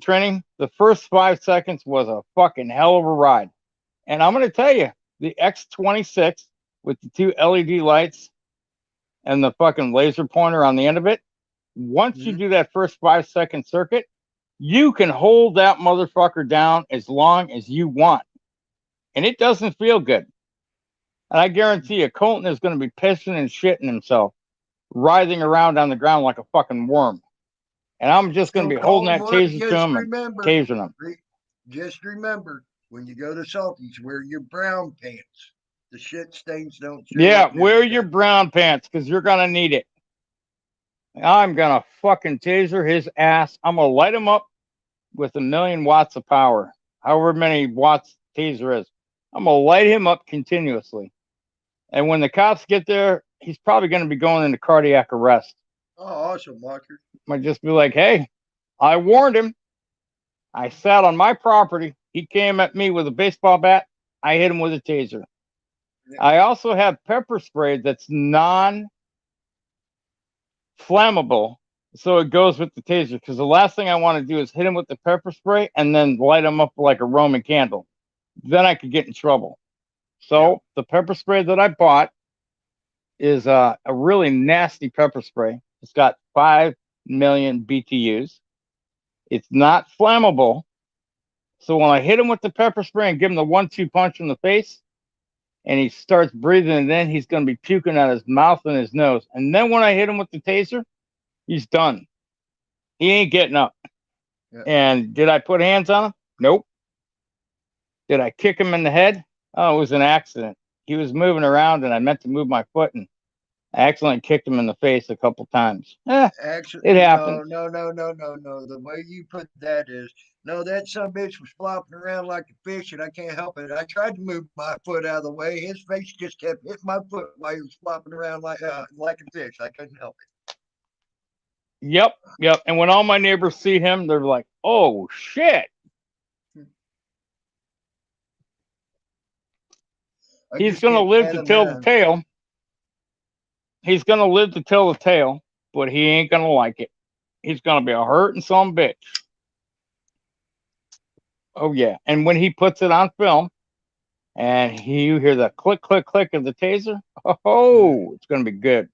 training, the first 5 seconds was a fucking hell of a ride. And I'm going to tell you, the X26 with the 2 LED lights and the fucking laser pointer on the end of it, once you do that first 5-second circuit, you can hold that motherfucker down as long as you want. And it doesn't feel good. And I guarantee you, Colton is going to be pissing and shitting himself, writhing around on the ground like a fucking worm. And I'm just going to be holding that taser to him and tasering him. Just remember, when you go to Salty's, wear your brown pants. The shit stains don't show Yeah, up wear in your there. brown pants because you're going to need it. I'm going to fucking taser his ass. I'm going to light him up with 1,000,000 watts of power. However many watts taser is. I'm going to light him up continuously. And when the cops get there, he's probably going to be going into cardiac arrest. Oh, awesome, Walker. Might just be like, hey, I warned him. I sat on my property. He came at me with a baseball bat. I hit him with a taser. Yeah. I also have pepper spray that's non-flammable, so it goes with the taser. Because the last thing I want to do is hit him with the pepper spray and then light him up like a Roman candle. Then I could get in trouble. So the pepper spray that I bought is a really nasty pepper spray. It's got 5 million BTUs. It's not flammable. So when I hit him with the pepper spray and give him the 1-2 punch in the face, and he starts breathing, and then he's going to be puking out his mouth and his nose. And then when I hit him with the taser, he's done. He ain't getting up. Yeah. And did I put hands on him? Nope. Did I kick him in the head? Oh, it was an accident. He was moving around, and I meant to move my foot, and I accidentally kicked him in the face a couple times. Actually, It happened. No. The way you put that is, no, that sumbitch was flopping around like a fish, and I can't help it. I tried to move my foot out of the way. His face just kept hitting my foot while he was flopping around like a fish. I couldn't help it. Yep. And when all my neighbors see him, they're like, oh, shit. He's going to live to tell the tale. He's going to live to tell the tale, but he ain't going to like it. He's going to be a hurting some bitch. Oh, yeah. And when he puts it on film and you hear the click, click, click of the taser, oh, it's going to be good.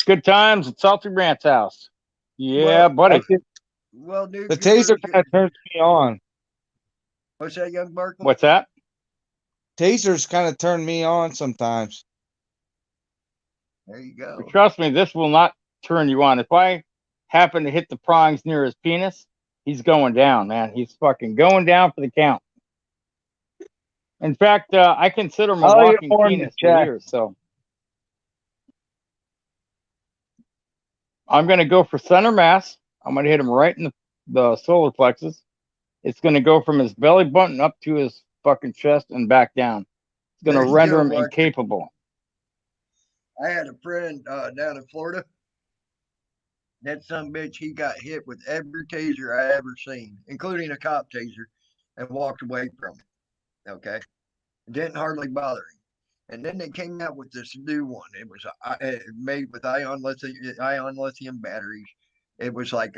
Good times at Salty Rant's house. Yeah, buddy. Well, dude, The taser kind of turns me on. What's that, young Barkley? What's that? Tasers kind of turn me on sometimes. There you go. But trust me, this will not turn you on. If I happen to hit the prongs near his penis, he's going down, man. He's fucking going down for the count. In fact, I consider him a walking penis for years, so I'm going to go for center mass. I'm going to hit him right in the solar plexus. It's going to go from his belly button up to his fucking chest and back down. It's going to render him incapable. I had a friend down in Florida. That sumbitch, he got hit with every taser I ever seen, including a cop taser, and walked away from it. Okay, it didn't hardly bother him. And then they came out with this new one. It was made with ion lithium batteries. It was like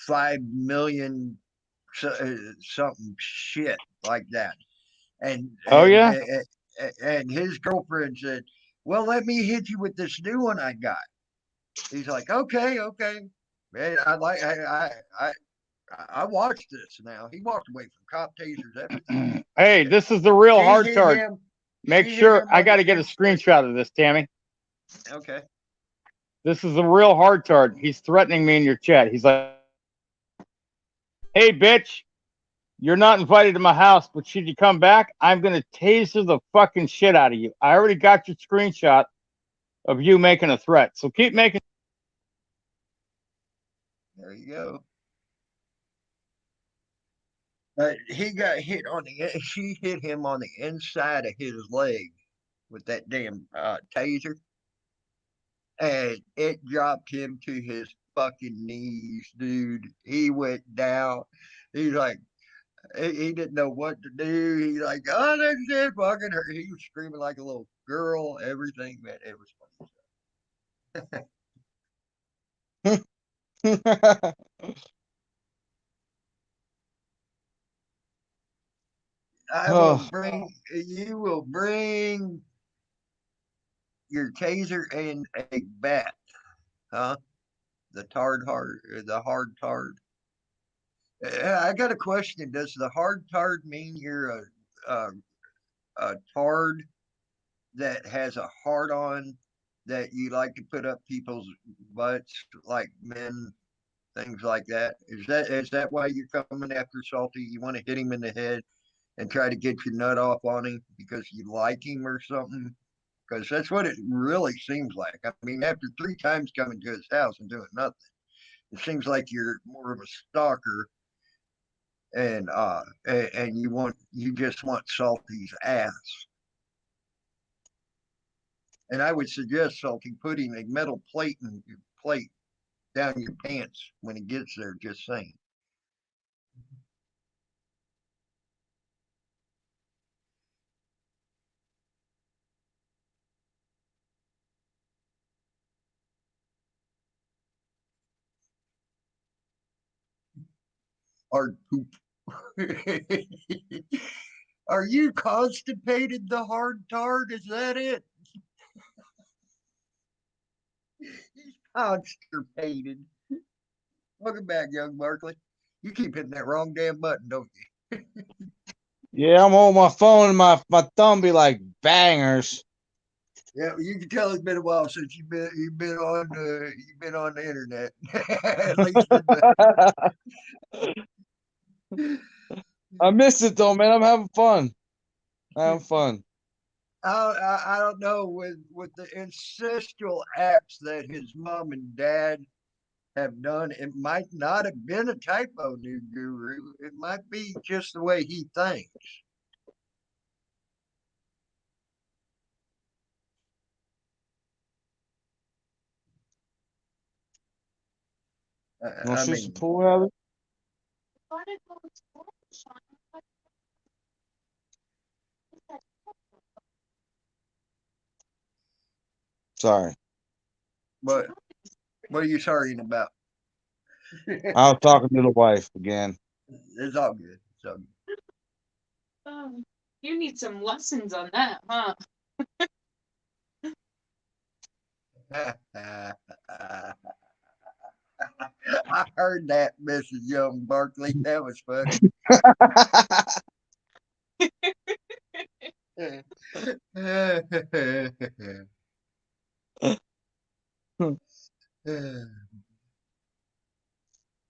5 million something shit like that. And his girlfriend said, well, let me hit you with this new one I got. He's like, okay. Man, I watched this now. He walked away from cop tasers, everything. Hey, this is the real hard card. Make sure I got to get a screenshot of this, Tammy. Okay. This is a real hard card. He's threatening me in your chat. He's like, hey, bitch, you're not invited to my house, but should you come back, I'm going to taser the fucking shit out of you. I already got your screenshot of you making a threat. So keep making. There you go. But he got hit on she hit him on the inside of his leg with that damn taser, and it dropped him to his fucking knees, dude. He went down. He's like, he didn't know what to do. He's like, oh, that shit fucking hurt. He was screaming like a little girl, everything, man. It was funny. I will Oh, bring, you will bring your taser and a bat, huh? The hard tard. I got a question. Does the hard tard mean you're a tard that has a hard on that you like to put up people's butts, like men, things like that? Is that why you're coming after Salty? You want to hit him in the head and try to get your nut off on him because you like him or something? Because that's what it really seems like. I mean, after 3 times coming to his house and doing nothing, it seems like you're more of a stalker, and you just want Salty's ass. And I would suggest Salty putting a metal plate in your plate down your pants when he gets there. Just saying. Hard poop. Are you constipated, the hard tard? Is that it? He's constipated. Welcome back, young Barkley. You keep hitting that wrong damn button, don't you? yeah, I'm holding my phone and my thumb be like bangers. Yeah, you can tell it's been a while since you've been on the internet. At least I miss it though, man. I'm having fun. Having fun. I don't know with the ancestral acts that his mom and dad have done. It might not have been a typo, new guru. It might be just the way he thinks. No I shit mean, to pull out of it. Why did go to school, Sean? What is that? Sorry. what are you sorrying about? I was talking to the wife again. It's all good. It's all You need some lessons on that, huh? good. I heard that, Mrs. Young Barkley. That was funny.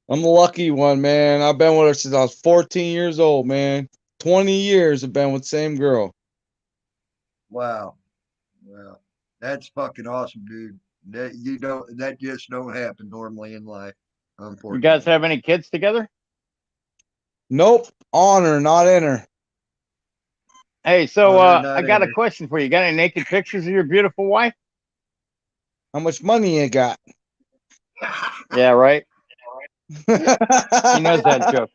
I'm the lucky one, man. I've been with her since I was 14 years old, man. 20 years I've been with the same girl. Wow. Well, that's fucking awesome, dude. That just don't happen normally in life, You unfortunately. guys have any kids together? Nope. On her, not in her. Hey, so Well, they're I not got in a it. question for you. Got any naked pictures of your beautiful wife? How much money you got? Yeah, right. He knows knows that joke.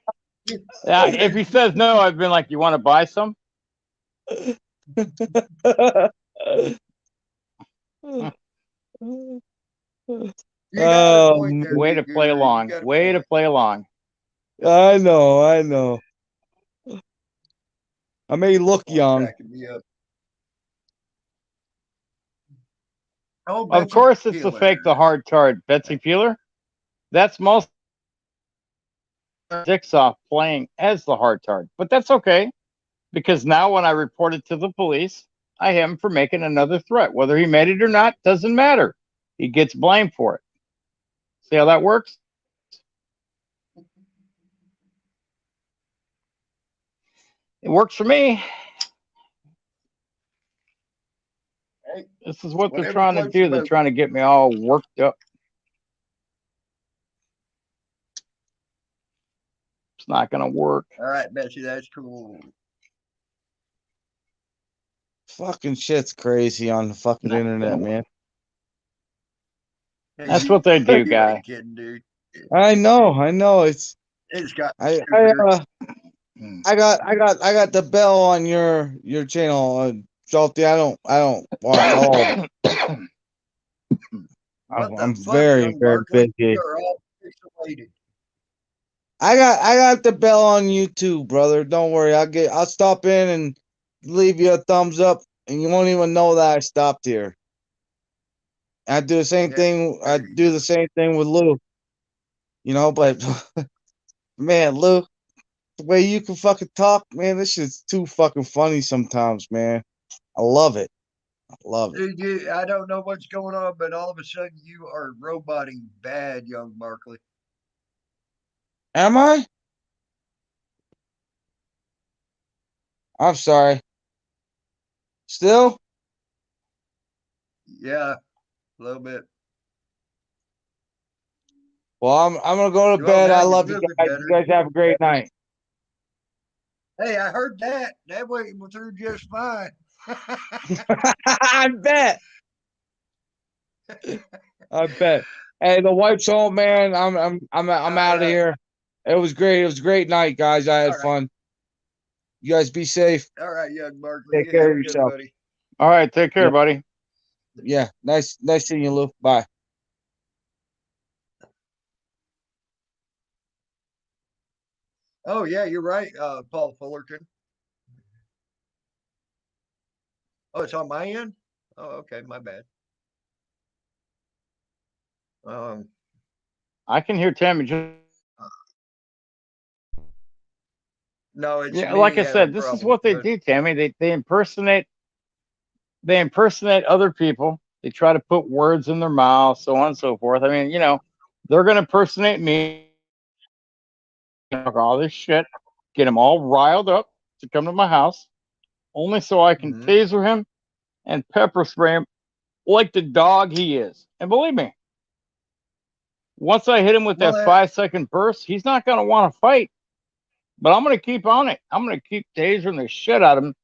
Yeah, if he says no, I've been like, you want to buy some? You got a Oh, point there, Way New to play Guru. You along. got a Way to point. play along. I know. I may look Point young. cracking me up. Oh, Of Betsy course, it's the fake, the Peeler. hard tart. Betsy Peeler? That's most dicks off playing as the hard tart. But that's okay, because now when I report it to the police, I have him for making another threat. Whether he made it or not, doesn't matter. He gets blamed for it. See how that works? It works for me. Hey, This is what they're whatever trying to floats your do. They're boat. trying to get me all worked up. It's not gonna work. All right, Betsy, that's cool. Fucking shit's crazy on the fucking Not internet, gonna work. man. Hey, That's you- what they do, you guy. ain't kidding, dude. I know. It's It's got I stupider. I got the bell on your channel, Salty. I don't watch all of it. What the I'm fuck, very young very Barkley? busy. You're all pixelated. I got the bell on YouTube, brother. Don't worry. I'll stop in and leave you a thumbs up, and you won't even know that I stopped here. I do the same Yeah, thing. I there you do go. the same thing with Lou. You know, but man, Lou, the way you can fucking talk, man, this shit's too fucking funny sometimes, man. I love it. I love it. Dude, I don't know what's going on, but all of a sudden you are roboting bad, young Barkley. Am I? I'm sorry. Still? Yeah, a little bit. Well, I'm gonna go to Well, bed. now I you're a love you little bit guys. better. You guys have a great night. Hey, I heard that. That went through just fine. I bet. I bet. Hey, the wife's home, man. I'm out of right. here. It was great. It was a great night, guys. I had All right. fun. You guys be safe. All right, young Barkley. Take You care have of a good, yourself. buddy. All right, take care, Yep. buddy. Yeah. Nice seeing you, Lou. Bye. Oh, yeah, you're right, Paul Fullerton. Oh, it's on my end? Oh, okay, my bad. I can hear Tammy. Just No, it's yeah, me like I having said, this is problems, what they but do, Tammy. They impersonate other people. They try to put words in their mouth, so on and so forth. I mean, you know, they're gonna impersonate me, talk all this shit, get him all riled up to come to my house, only so I can Mhm. taser him and pepper spray him like the dog he is. And believe me, once I hit him with Well, that 5-second burst, he's not gonna want to fight. But I'm gonna keep on it. I'm gonna keep tasering the shit out of him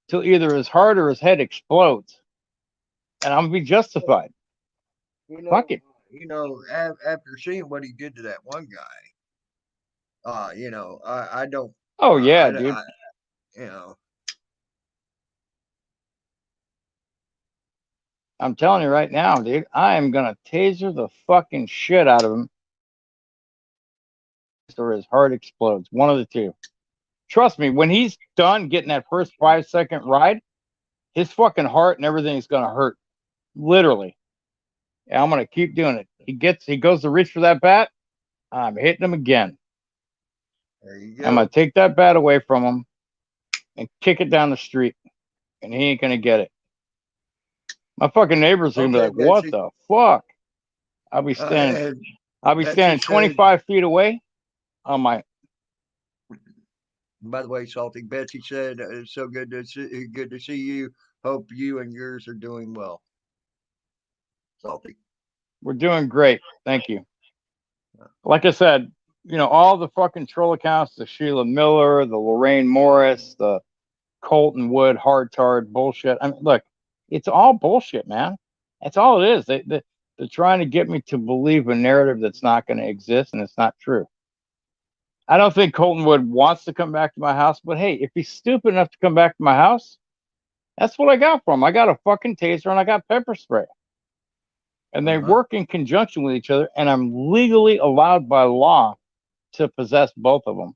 till either his heart or his head explodes, and I'm gonna be justified. you know, Fuck it. after seeing what he did to that one guy, I don't, Oh yeah, I, dude. I, you know, I'm telling you right now, dude. I am gonna taser the fucking shit out of him, or his heart explodes. One of the two. Trust me. When he's done getting that first 5-second ride, his fucking heart and everything is gonna hurt. Literally. And I'm gonna keep doing it. He goes to reach for that bat. I'm hitting him again. there you I'm gonna go. take that bat away from him and kick it down the street, and he ain't gonna get it. My fucking neighbors are gonna be Okay, like, "What Betsy. the fuck?" I'll be standing. And I'll be Betsy standing said, 25 feet away on my. by the way, Salty, Betsy said, it's so good to see you. Hope you and yours are doing well. Salty. We're doing great. Thank you. Like I said, you know, all the fucking troll accounts, the Sheila Miller, the Lorraine Morris, the Colton Wood, hard tard bullshit. I mean, look, it's all bullshit, man. That's all it is. They're trying to get me to believe a narrative that's not going to exist, and it's not true. I don't think Colton Wood wants to come back to my house, but hey, if he's stupid enough to come back to my house, that's what I got for him. I got a fucking taser and I got pepper spray. And they work in conjunction with each other, and I'm legally allowed by law to possess both of them.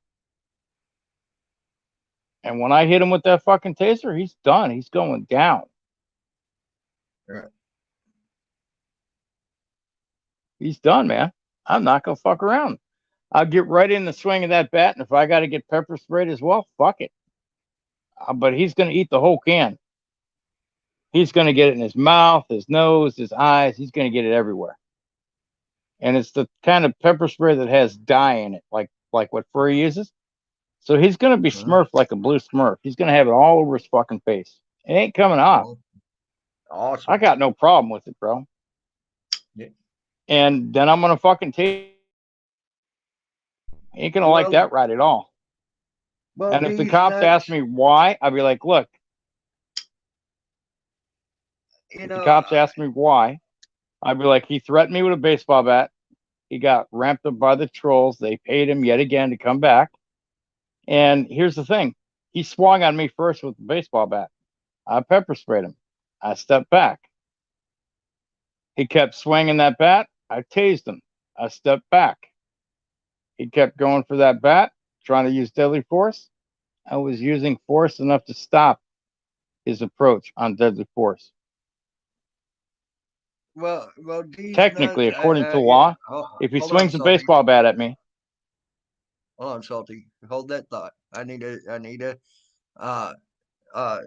And when I hit him with that fucking taser, he's done. He's going down. Right. He's done, man. I'm not gonna fuck around. I'll get right in the swing of that bat, and if I got to get pepper sprayed as well, fuck it. But he's gonna eat the whole can. He's gonna get it in his mouth, his nose, his eyes. He's gonna get it everywhere. And it's the kind of pepper spray that has dye in it, like what Furry uses. So he's gonna be smurfed like a blue Smurf. He's gonna have it all over his fucking face. It ain't coming off. Awesome. I got no problem with it, bro. Yeah. And then I'm gonna fucking take. He ain't gonna like that right at all. Well, And if the these cops ask nuts, me why, I'd be like, look, you if know, the cops ask me why, I'd be like, he threatened me with a baseball bat. He got ramped up by the trolls. They paid him yet again to come back. And here's the thing. He swung on me first with the baseball bat. I pepper sprayed him. I stepped back. He kept swinging that bat. I tased him. I stepped back. He kept going for that bat, trying to use deadly force. I was using force enough to stop his approach on deadly force. well, these Technically, nuts, according to yeah, law, hold, if he hold on, swings a Salty. baseball bat at me, Hold on, Salty. Hold that thought. I need to, uh, uh,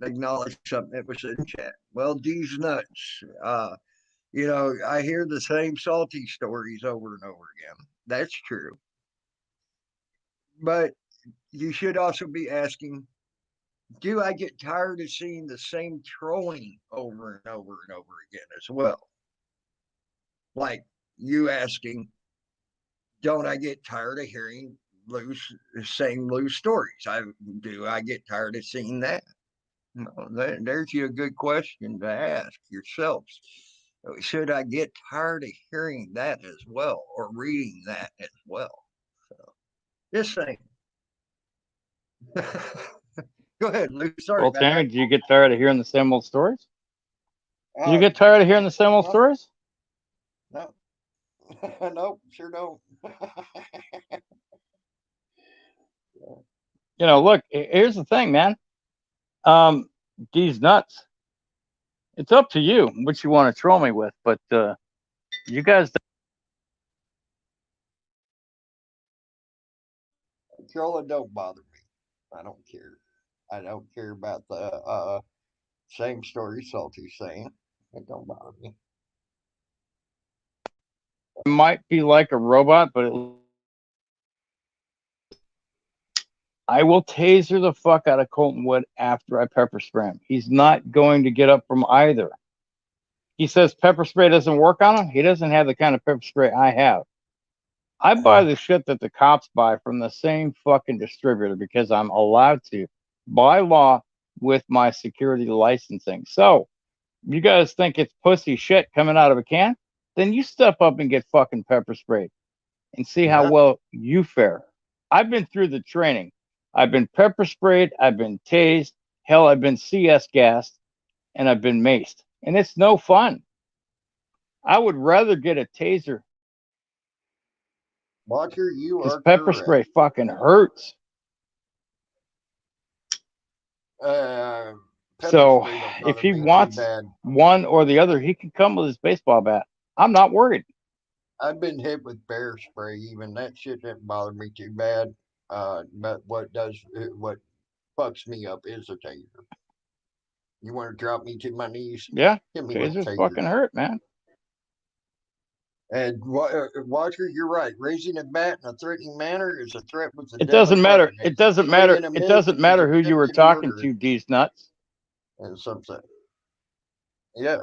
acknowledge something that was in chat. Well, these nuts, you know, I hear the same salty stories over and over again. That's true. But you should also be asking, do I get tired of seeing the same trolling over and over and over again as well? Like you asking, don't I get tired of hearing same loose stories? Do I get tired of seeing that? No, there's you a good question to ask yourselves. Should I get tired of hearing that as well, or reading that as well? So, just saying. Go ahead, Lou. Sorry well, about Tammy, that. do you get tired of hearing the same old stories? Do you Uh, get tired of hearing the same old no, stories? no, nope, sure don't. You know, look, here's the thing, man. These nuts. It's up to you what you want to troll me with, but you guys. Trolling don't bother me. I don't care. I don't care about the same story Salty's saying. It don't bother me. Might be like a robot, but I will taser the fuck out of Colton Wood after I pepper spray him. He's not going to get up from either. He says pepper spray doesn't work on him. He doesn't have the kind of pepper spray I have. I buy the shit that the cops buy from the same fucking distributor because I'm allowed to, by law, with my security licensing. So, you guys think it's pussy shit coming out of a can? Then you step up and get fucking pepper sprayed and see how Yeah. well you fare. I've been through the training. I've been pepper sprayed. I've been tased. Hell, I've been CS gassed and I've been maced. And it's no fun. I would rather get a taser Watcher, you because are pepper correct. spray fucking hurts. Pepper So spray don't if bother he me too wants bad. one or the other, he can come with his baseball bat. I'm not worried. I've been hit with bear spray. Even that shit didn't bother me too bad. But what fucks me up is a taser. You want to drop me to my knees? Yeah, Hit me with a tasers taser. fucking hurt, man. And Watcher, you're right. Raising a bat in a threatening manner is a threat with a It deadly doesn't matter. weapon. It doesn't Swing matter. and a It miss doesn't is matter a who you were attempted talking murder. to, D's nuts. And some say, yeah.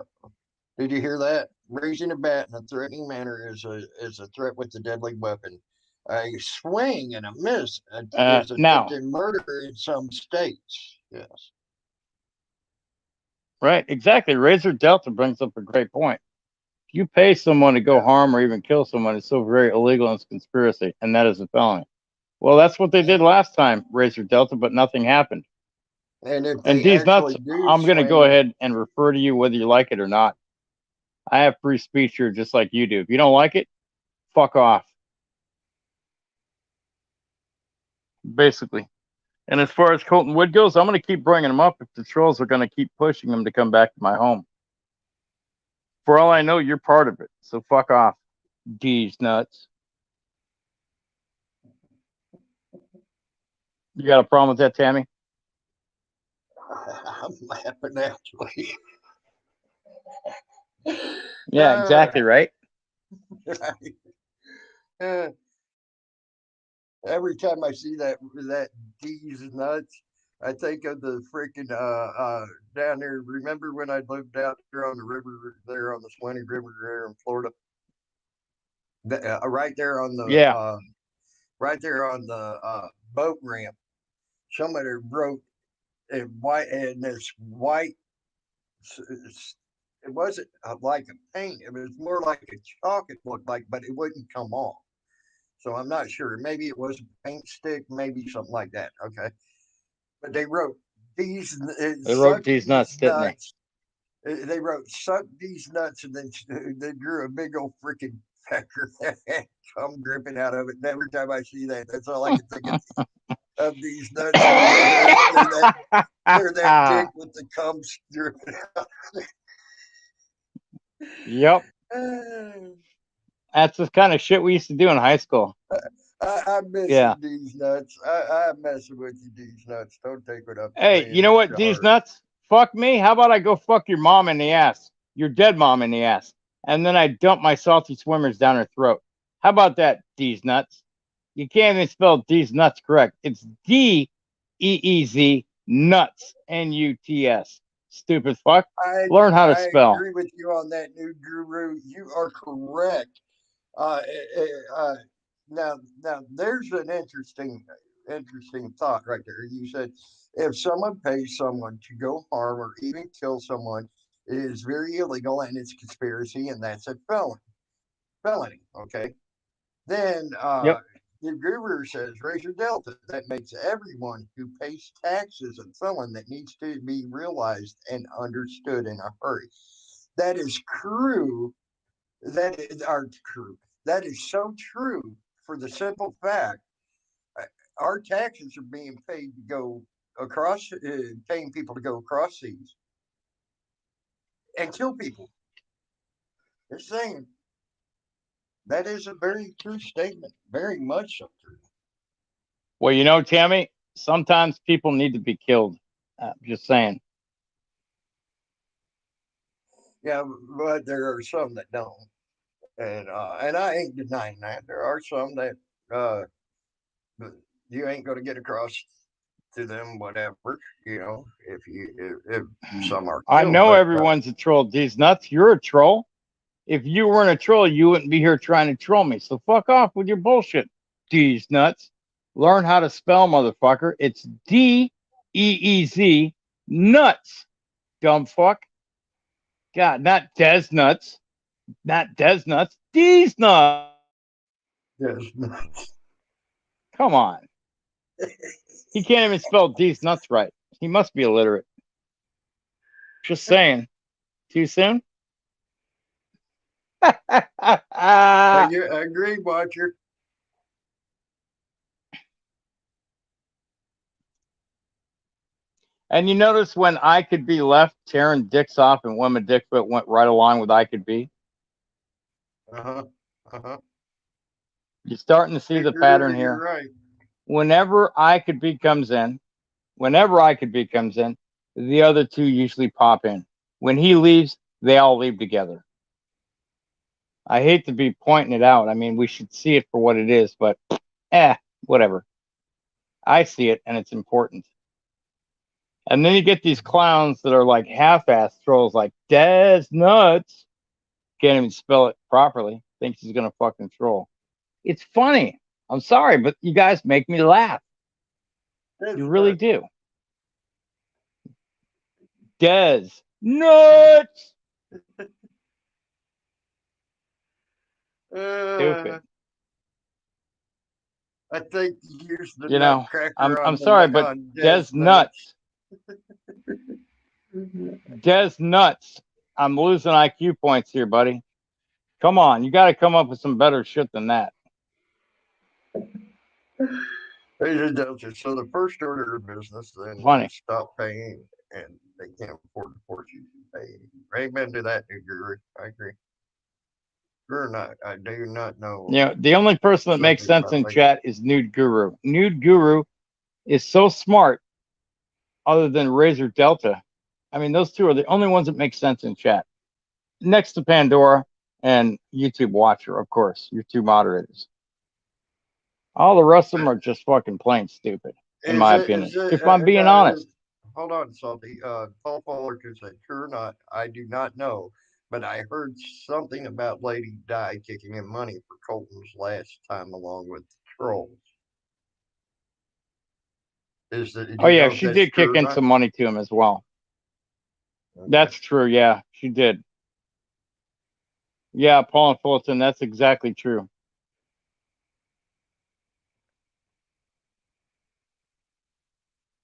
Did you hear that? Raising a bat in a threatening manner is a threat with a deadly weapon. A swing and a miss is Now, attempted murder in some states. Yes. right? Exactly. Razor Delta brings up a great point. If you pay someone to go harm or even kill someone, it's so very illegal and it's conspiracy, and that is a felony. Well, that's what they did last time, Razor Delta, but nothing happened. And if And they these nuts, actually do I'm going to go swing, ahead and refer to you whether you like it or not. I have free speech here just like you do. If you don't like it, fuck off. Basically. And as far as Colton Wood goes, I'm going to keep bringing him up if the trolls are going to keep pushing him to come back to my home. For all I know, you're part of it. So fuck off, D's nuts. You got a problem with that, Tammy? I'm laughing actually. Yeah, exactly right. Every time I see that D's nuts, I think of the freaking down there. Remember when I lived out there on the river, there on the Swanee River there in Florida? Right there on the Yeah. right there on the boat ramp. Somebody wrote in white and this white. It wasn't like a paint. It was more like a chalk. It looked like, but it wouldn't come off. So I'm not sure. Maybe it was a paint stick, maybe something like that. Okay, but they wrote these. They wrote Suck these these nuts, didn't they? nuts. They wrote "suck these nuts" and then they drew a big old freaking pecker come dripping out of it. And every time I see that, that's all I can think of these nuts. They're that thick with the cum dripping out. Yep. That's the kind of shit we used to do in high school. I miss Yeah. these nuts. I'm messing with you, these nuts. Don't take it up. Hey, you know what, these nuts? Fuck me. How about I go fuck your mom in the ass? Your dead mom in the ass. And then I dump my salty swimmers down her throat. How about that, these nuts? You can't even spell these nuts correct. It's D-E-E-Z nuts. N-U-T-S. Stupid fuck. Learn how to spell. I agree with you on that, New Guru. You are correct. Now, there's an interesting thought right there. You said if someone pays someone to go harm or even kill someone, it is very illegal and it's conspiracy, and that's a felony. Okay. Then Yep. the guru says Razor Delta. That makes everyone who pays taxes a felon that needs to be realized and understood in a hurry. That is true. That is our true. That is so true for the simple fact our taxes are being paid to go across, paying people to go across seas and kill people. Just saying. That is a very true statement. Very much so true. Well, you know, Tammy, sometimes people need to be killed. Just saying. Yeah, but there are some that don't. And I ain't denying that. There are some that you ain't gonna get across to them, whatever, if some are I killed, know but everyone's a troll. These nuts, you're a troll. If you weren't a troll, you wouldn't be here trying to troll me. So fuck off with your bullshit. These nuts. Learn how to spell, motherfucker. It's D-E-E-Z nuts. Dumb fuck. God, not Des nuts. Not Des nuts. These nuts. yes. Come on. He can't even spell these nuts right. He must be illiterate. Just saying. Too soon? I agree, Watcher. And you notice when I Could Be left tearing dicks off and Women Dickfoot went right along with I Could Be? You're starting to see the pattern here. You're right. Whenever I Could Be comes in, the other two usually pop in. When he leaves, they all leave together. I hate to be pointing it out. I mean, we should see it for what it is, but whatever. I see it, and it's important. And then you get these clowns that are like half-ass trolls, like Des Nuts. Can't even spell it properly. Thinks he's gonna fucking troll. It's funny. I'm sorry, but you guys make me laugh. You really do. Des Nuts. Stupid. I think you used the You know, nutcracker I'm sorry, but Des Nuts. Des Nuts. I'm losing IQ points here, buddy. Come on, you got to come up with some better shit than that. So the first order of business then Funny. is stop paying, and they can't afford to force you to pay. Amen to that, New Guru. I agree. Or not, I do not know. You know, the only person that makes sense in chat is Nude Guru. Nude Guru is so smart, other than Razor Delta. I mean, those two are the only ones that make sense in chat. Next to Pandora and YouTube Watcher, of course, your two moderators. All the rest of them are just fucking plain stupid, in my opinion. If I'm being honest. Hold on, Salty. Paul Fullerton said, "True or not, I do not know, but I heard something about Lady Di kicking in money for Colton's last time along with the trolls." Is that? Oh yeah, know if she that's did true kick or in not? some money to him as well. Okay. That's true. Yeah, she did. Yeah, Paul and Fulton. That's exactly true.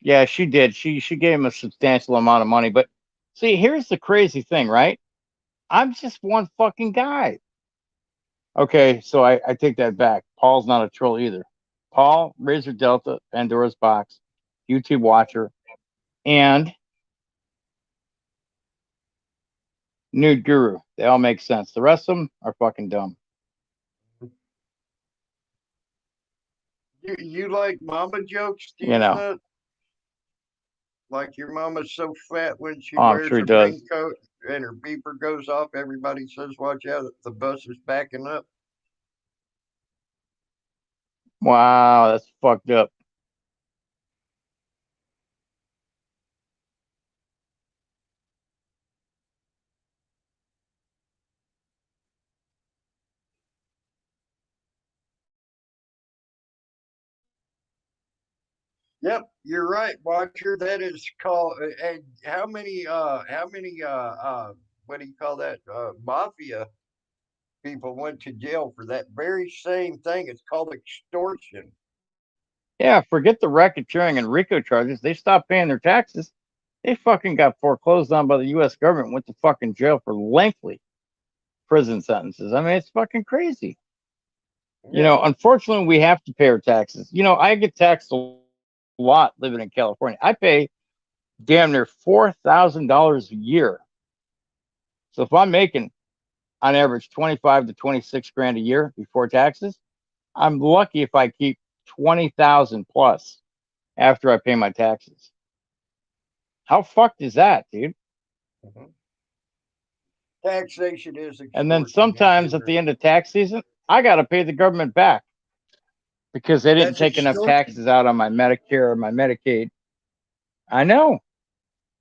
Yeah, she did. She gave him a substantial amount of money. But see, here's the crazy thing, right? I'm just one fucking guy. Okay, so I take that back. Paul's not a troll either. Paul, Razor Delta, Pandora's Box, YouTube watcher, and Nude Guru. They all make sense. The rest of them are fucking dumb. You like mama jokes, You know. Nut? Like your mama's so fat when she Oh, I'm wears sure he her does. raincoat and her beeper goes off, everybody says, "Watch out, the bus is backing up." Wow, that's fucked up. Yep, you're right, Watcher. That is called. And how many? What do you call that? Mafia people went to jail for that very same thing. It's called extortion. Yeah, forget the racketeering and RICO charges. They stopped paying their taxes. They fucking got foreclosed on by the U.S. government, went to fucking jail for lengthy prison sentences. I mean, it's fucking crazy. You know, unfortunately, we have to pay our taxes. You know, I get taxed a lot living in California. I pay damn near $4,000 a year. So if I'm making on average 25 to 26 grand a year before taxes, I'm lucky if I keep 20,000 plus after I pay my taxes. How fucked is that, dude? Taxation is extortion. And then sometimes at the end of tax season, I got to pay the government back because they didn't take enough taxes out on my Medicare or my Medicaid. I know.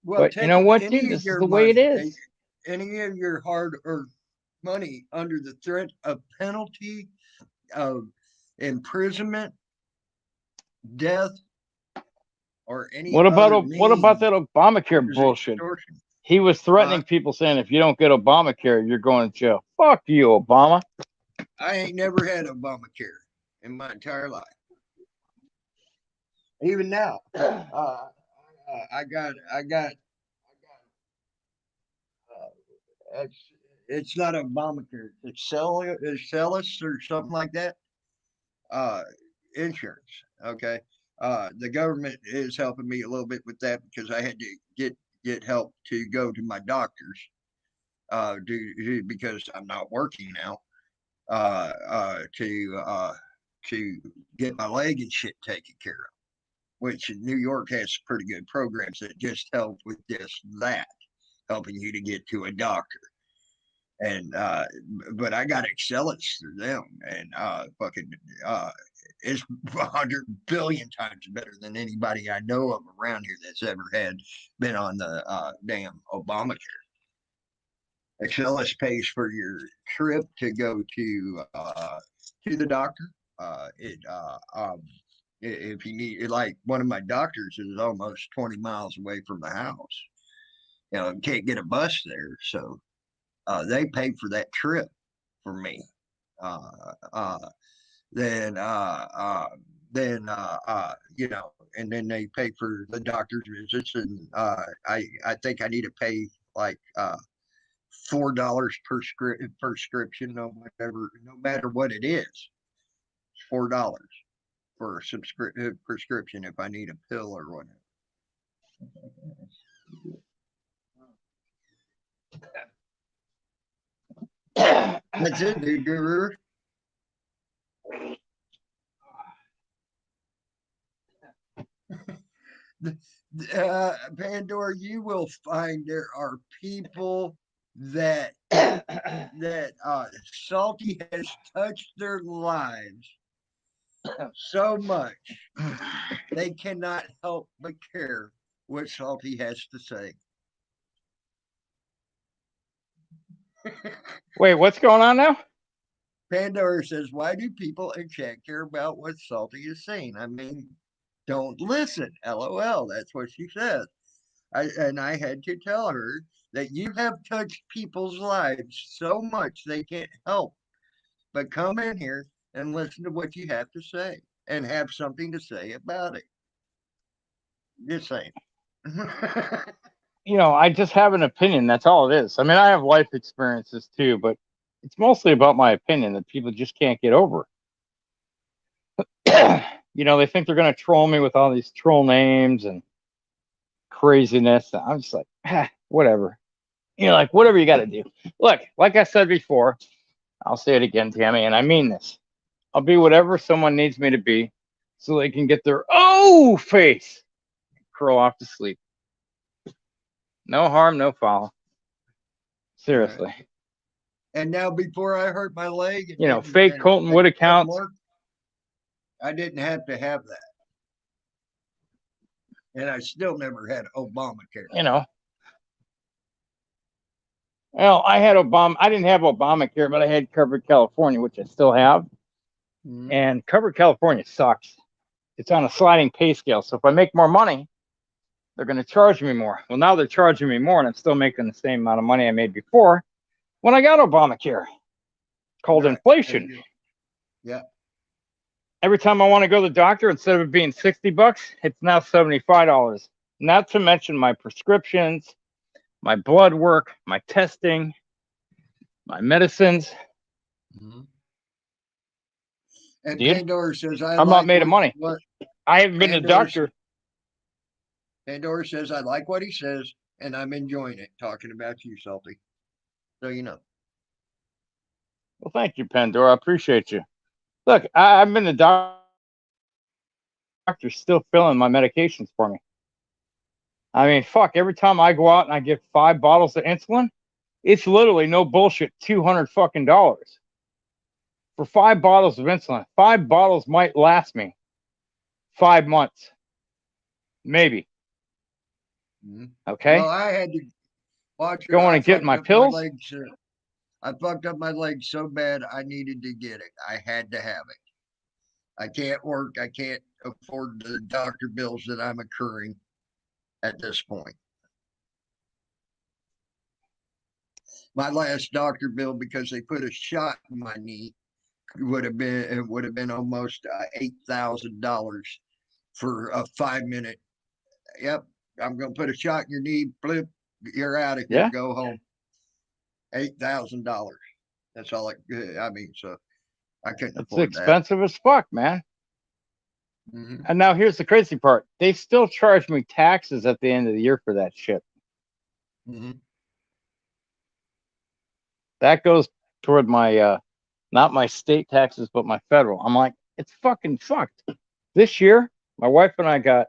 Well, but you know what, dude? This is the way it is. Any of your hard-earned money under the threat of penalty, of imprisonment, death, or any What about other that Obamacare bullshit? Extortion. He was threatening people saying if you don't get Obamacare, you're going to jail. Fuck you, Obama. I ain't never had Obamacare in my entire life. Even now, I got. It's not Obamacare. It's Celis or something like that. Insurance. Okay. The government is helping me a little bit with that because I had to get help to go to my doctors. Because I'm not working now. To get my leg and shit taken care of. Which New York has pretty good programs that just help with that, helping you to get to a doctor. And but I got Excellus through them, and it's 100 billion times better than anybody I know of around here that's ever been on the damn Obamacare. Excellus pays for your trip to go to the doctor. If you need, like, one of my doctors is almost 20 miles away from the house. You know, can't get a bus there, so they pay for that trip for me. Then you know, and then they pay for the doctor's visits, and I think I need to pay like $4 per prescription, no matter what it is. $4 for a prescription if I need a pill or whatever. That's it, dude. Guru. Pandora, you will find there are people that Salty has touched their lives so much they cannot help but care what Salty has to say. Wait, what's going on now? Pandora says, "Why do people in chat care about what Salty is saying?" I mean, Don't listen. LOL. That's what she said. And I had to tell her that you have touched people's lives so much they can't help but come in here and listen to what you have to say and have something to say about it. Just saying. You know, I just have an opinion. That's all it is. I mean, I have life experiences too, but it's mostly about my opinion that people just can't get over. You know, they think they're going to troll me with all these troll names and craziness. I'm just like, whatever. You know, like, whatever you got to do. Look, like I said before, I'll say it again, Tammy, and I mean this. I'll be whatever someone needs me to be so they can get their face, curl off to sleep. No harm, no foul. Seriously. Right. And now, before I hurt my leg, You know, fake Colton Wood accounts. I didn't have to have that. And I still never had Obamacare. You know. Well, I had Obama. I didn't have Obamacare, but I had Covered California, which I still have. Mhm. And Covered California sucks. It's on a sliding pay scale. So if I make more money, they're going to charge me more. Well, now they're charging me more, and I'm still making the same amount of money I made before when I got Obamacare. It's called inflation. Yeah. Every time I want to go to the doctor, instead of it being $60, it's now $75. Not to mention my prescriptions, my blood work, my testing, my medicines. Mm-hmm. And Dude, Pandora says, I'm not made of money. I haven't been to the doctor. Pandora says, I like what he says, and I'm enjoying it, talking about you, Salty. So you know. Well, thank you, Pandora. I appreciate you. Look, I've been to the doctor still filling my medications for me. I mean, fuck, every time I go out and I get 5 bottles of insulin, it's literally no bullshit, $200 fucking dollars for 5 bottles of insulin. 5 bottles might last me 5 months, maybe. Mm-hmm. Okay. Well, I had to watch. Going and get my pills. I fucked up my legs so bad I needed to get it. I had to have it. I can't work. I can't afford the doctor bills that I'm incurring at this point. My last doctor bill, because they put a shot in my knee, would have been almost $8,000 for a 5-minute. Yep, I'm gonna put a shot in your knee. Blip, you're out of here. Yeah. Go home. $8,000. That's all I mean, so I couldn't It's afford expensive as fuck, man. Mm-hmm. And now here's the crazy part. They still charge me taxes at the end of the year for that shit. Mm-hmm. That goes toward my, not my state taxes, but my federal. I'm like, it's fucking fucked. This year, my wife and I got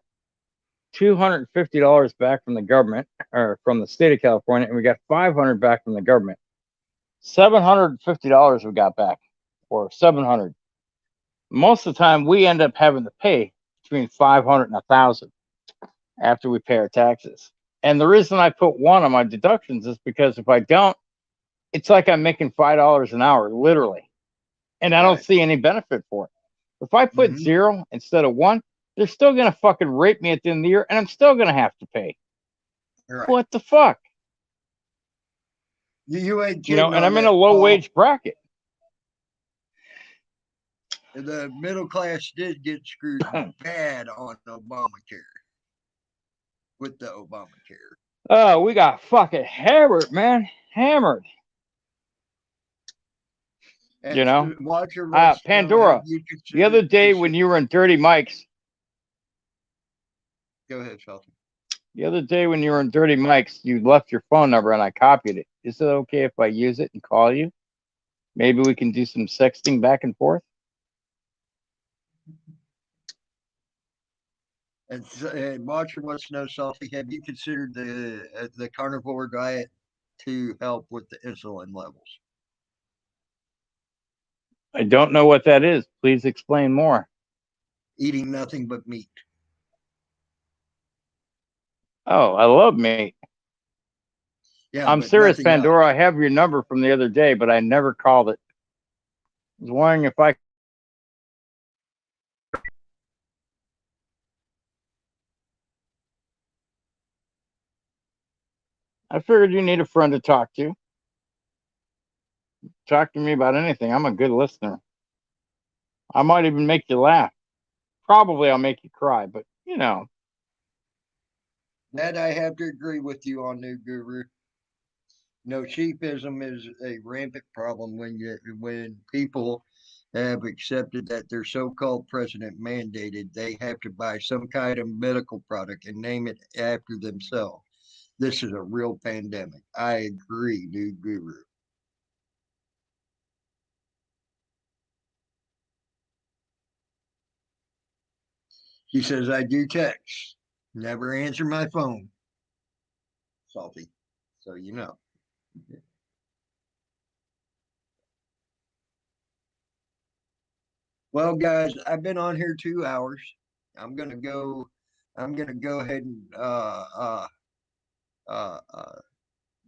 $250 back from the government, or from the state of California, and we got $500 back from the government. $750 we got back, or $700. Most of the time, we end up having to pay between $500 and $1,000 after we pay our taxes. And the reason I put 1 on my deductions is because if I don't, it's like I'm making $5 an hour, literally, and I don't see any benefit for it. If I put 0 instead of 1, they're still gonna fucking rape me at the end of the year, and I'm still gonna have to pay. Right. What the fuck? You ain't You know, kidding and on I'm in a that, low Paul. wage bracket. The middle class did get screwed bad on Obamacare. With the Obamacare. Oh, we got fucking hammered, man. Hammered. And you know, watch your Pandora, the other day when you were in Dirty Mike's. Go ahead, Shelton. The other day when you were in Dirty Mike's, you left your phone number and I copied it. Is it okay if I use it and call you? Maybe we can do some sexting back and forth. And Watcher wants to know, Salty, have you considered the carnivore diet to help with the insulin levels? I don't know what that is. Please explain more. Eating nothing but meat. Oh, I love meat. Yeah, I'm serious, Pandora. I have your number from the other day, but I never called it. I was wondering if I I figured you need a friend to talk to. Talk to me about anything. I'm a good listener. I might even make you laugh. Probably I'll make you cry, but you know. That I have to agree with you on, New Guru. No, sheepism is a rampant problem when people have accepted that their so-called president mandated they have to buy some kind of medical product and name it after themselves. This is a real pandemic. I agree, New Guru. He says I do text, never answer my phone. Salty, so you know. Well, guys, I've been on here 2 hours. I'm gonna go. I'm gonna go ahead and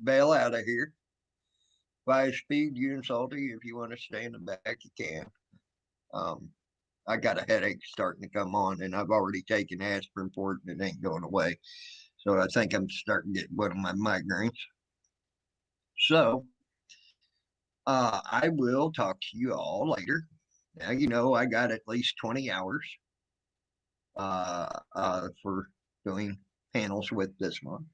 bail out of here. 5 speed, you and Salty. If you want to stay in the back, you can. I got a headache starting to come on, and I've already taken aspirin for it, and it ain't going away. So I think I'm starting to get one of my migraines. So I will talk to you all later. Now you know I got at least 20 hours for doing panels with this one.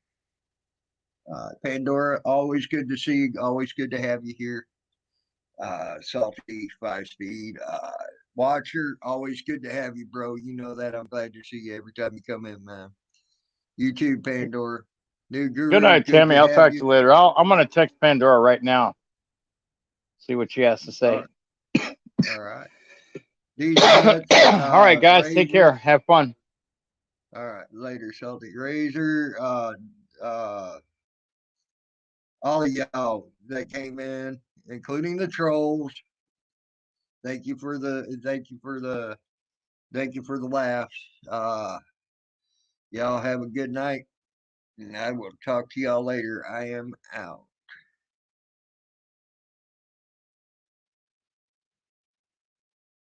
Pandora, always good to see you. Always good to have you here. Salty 5 speed. Watcher, always good to have you, bro. You know that. I'm glad to see you every time you come in, man. YouTube, Pandora. New Guru. Good night, Tammy. I'll talk to you later. I'm gonna text Pandora right now. See what she has to say. All right. These nuts, all right, guys. Razor. Take care. Have fun. All right. Later, Celtic Razor. All of y'all that came in, including the trolls. Thank you for the laughs. Y'all have a good night, and I will talk to y'all later. I am out.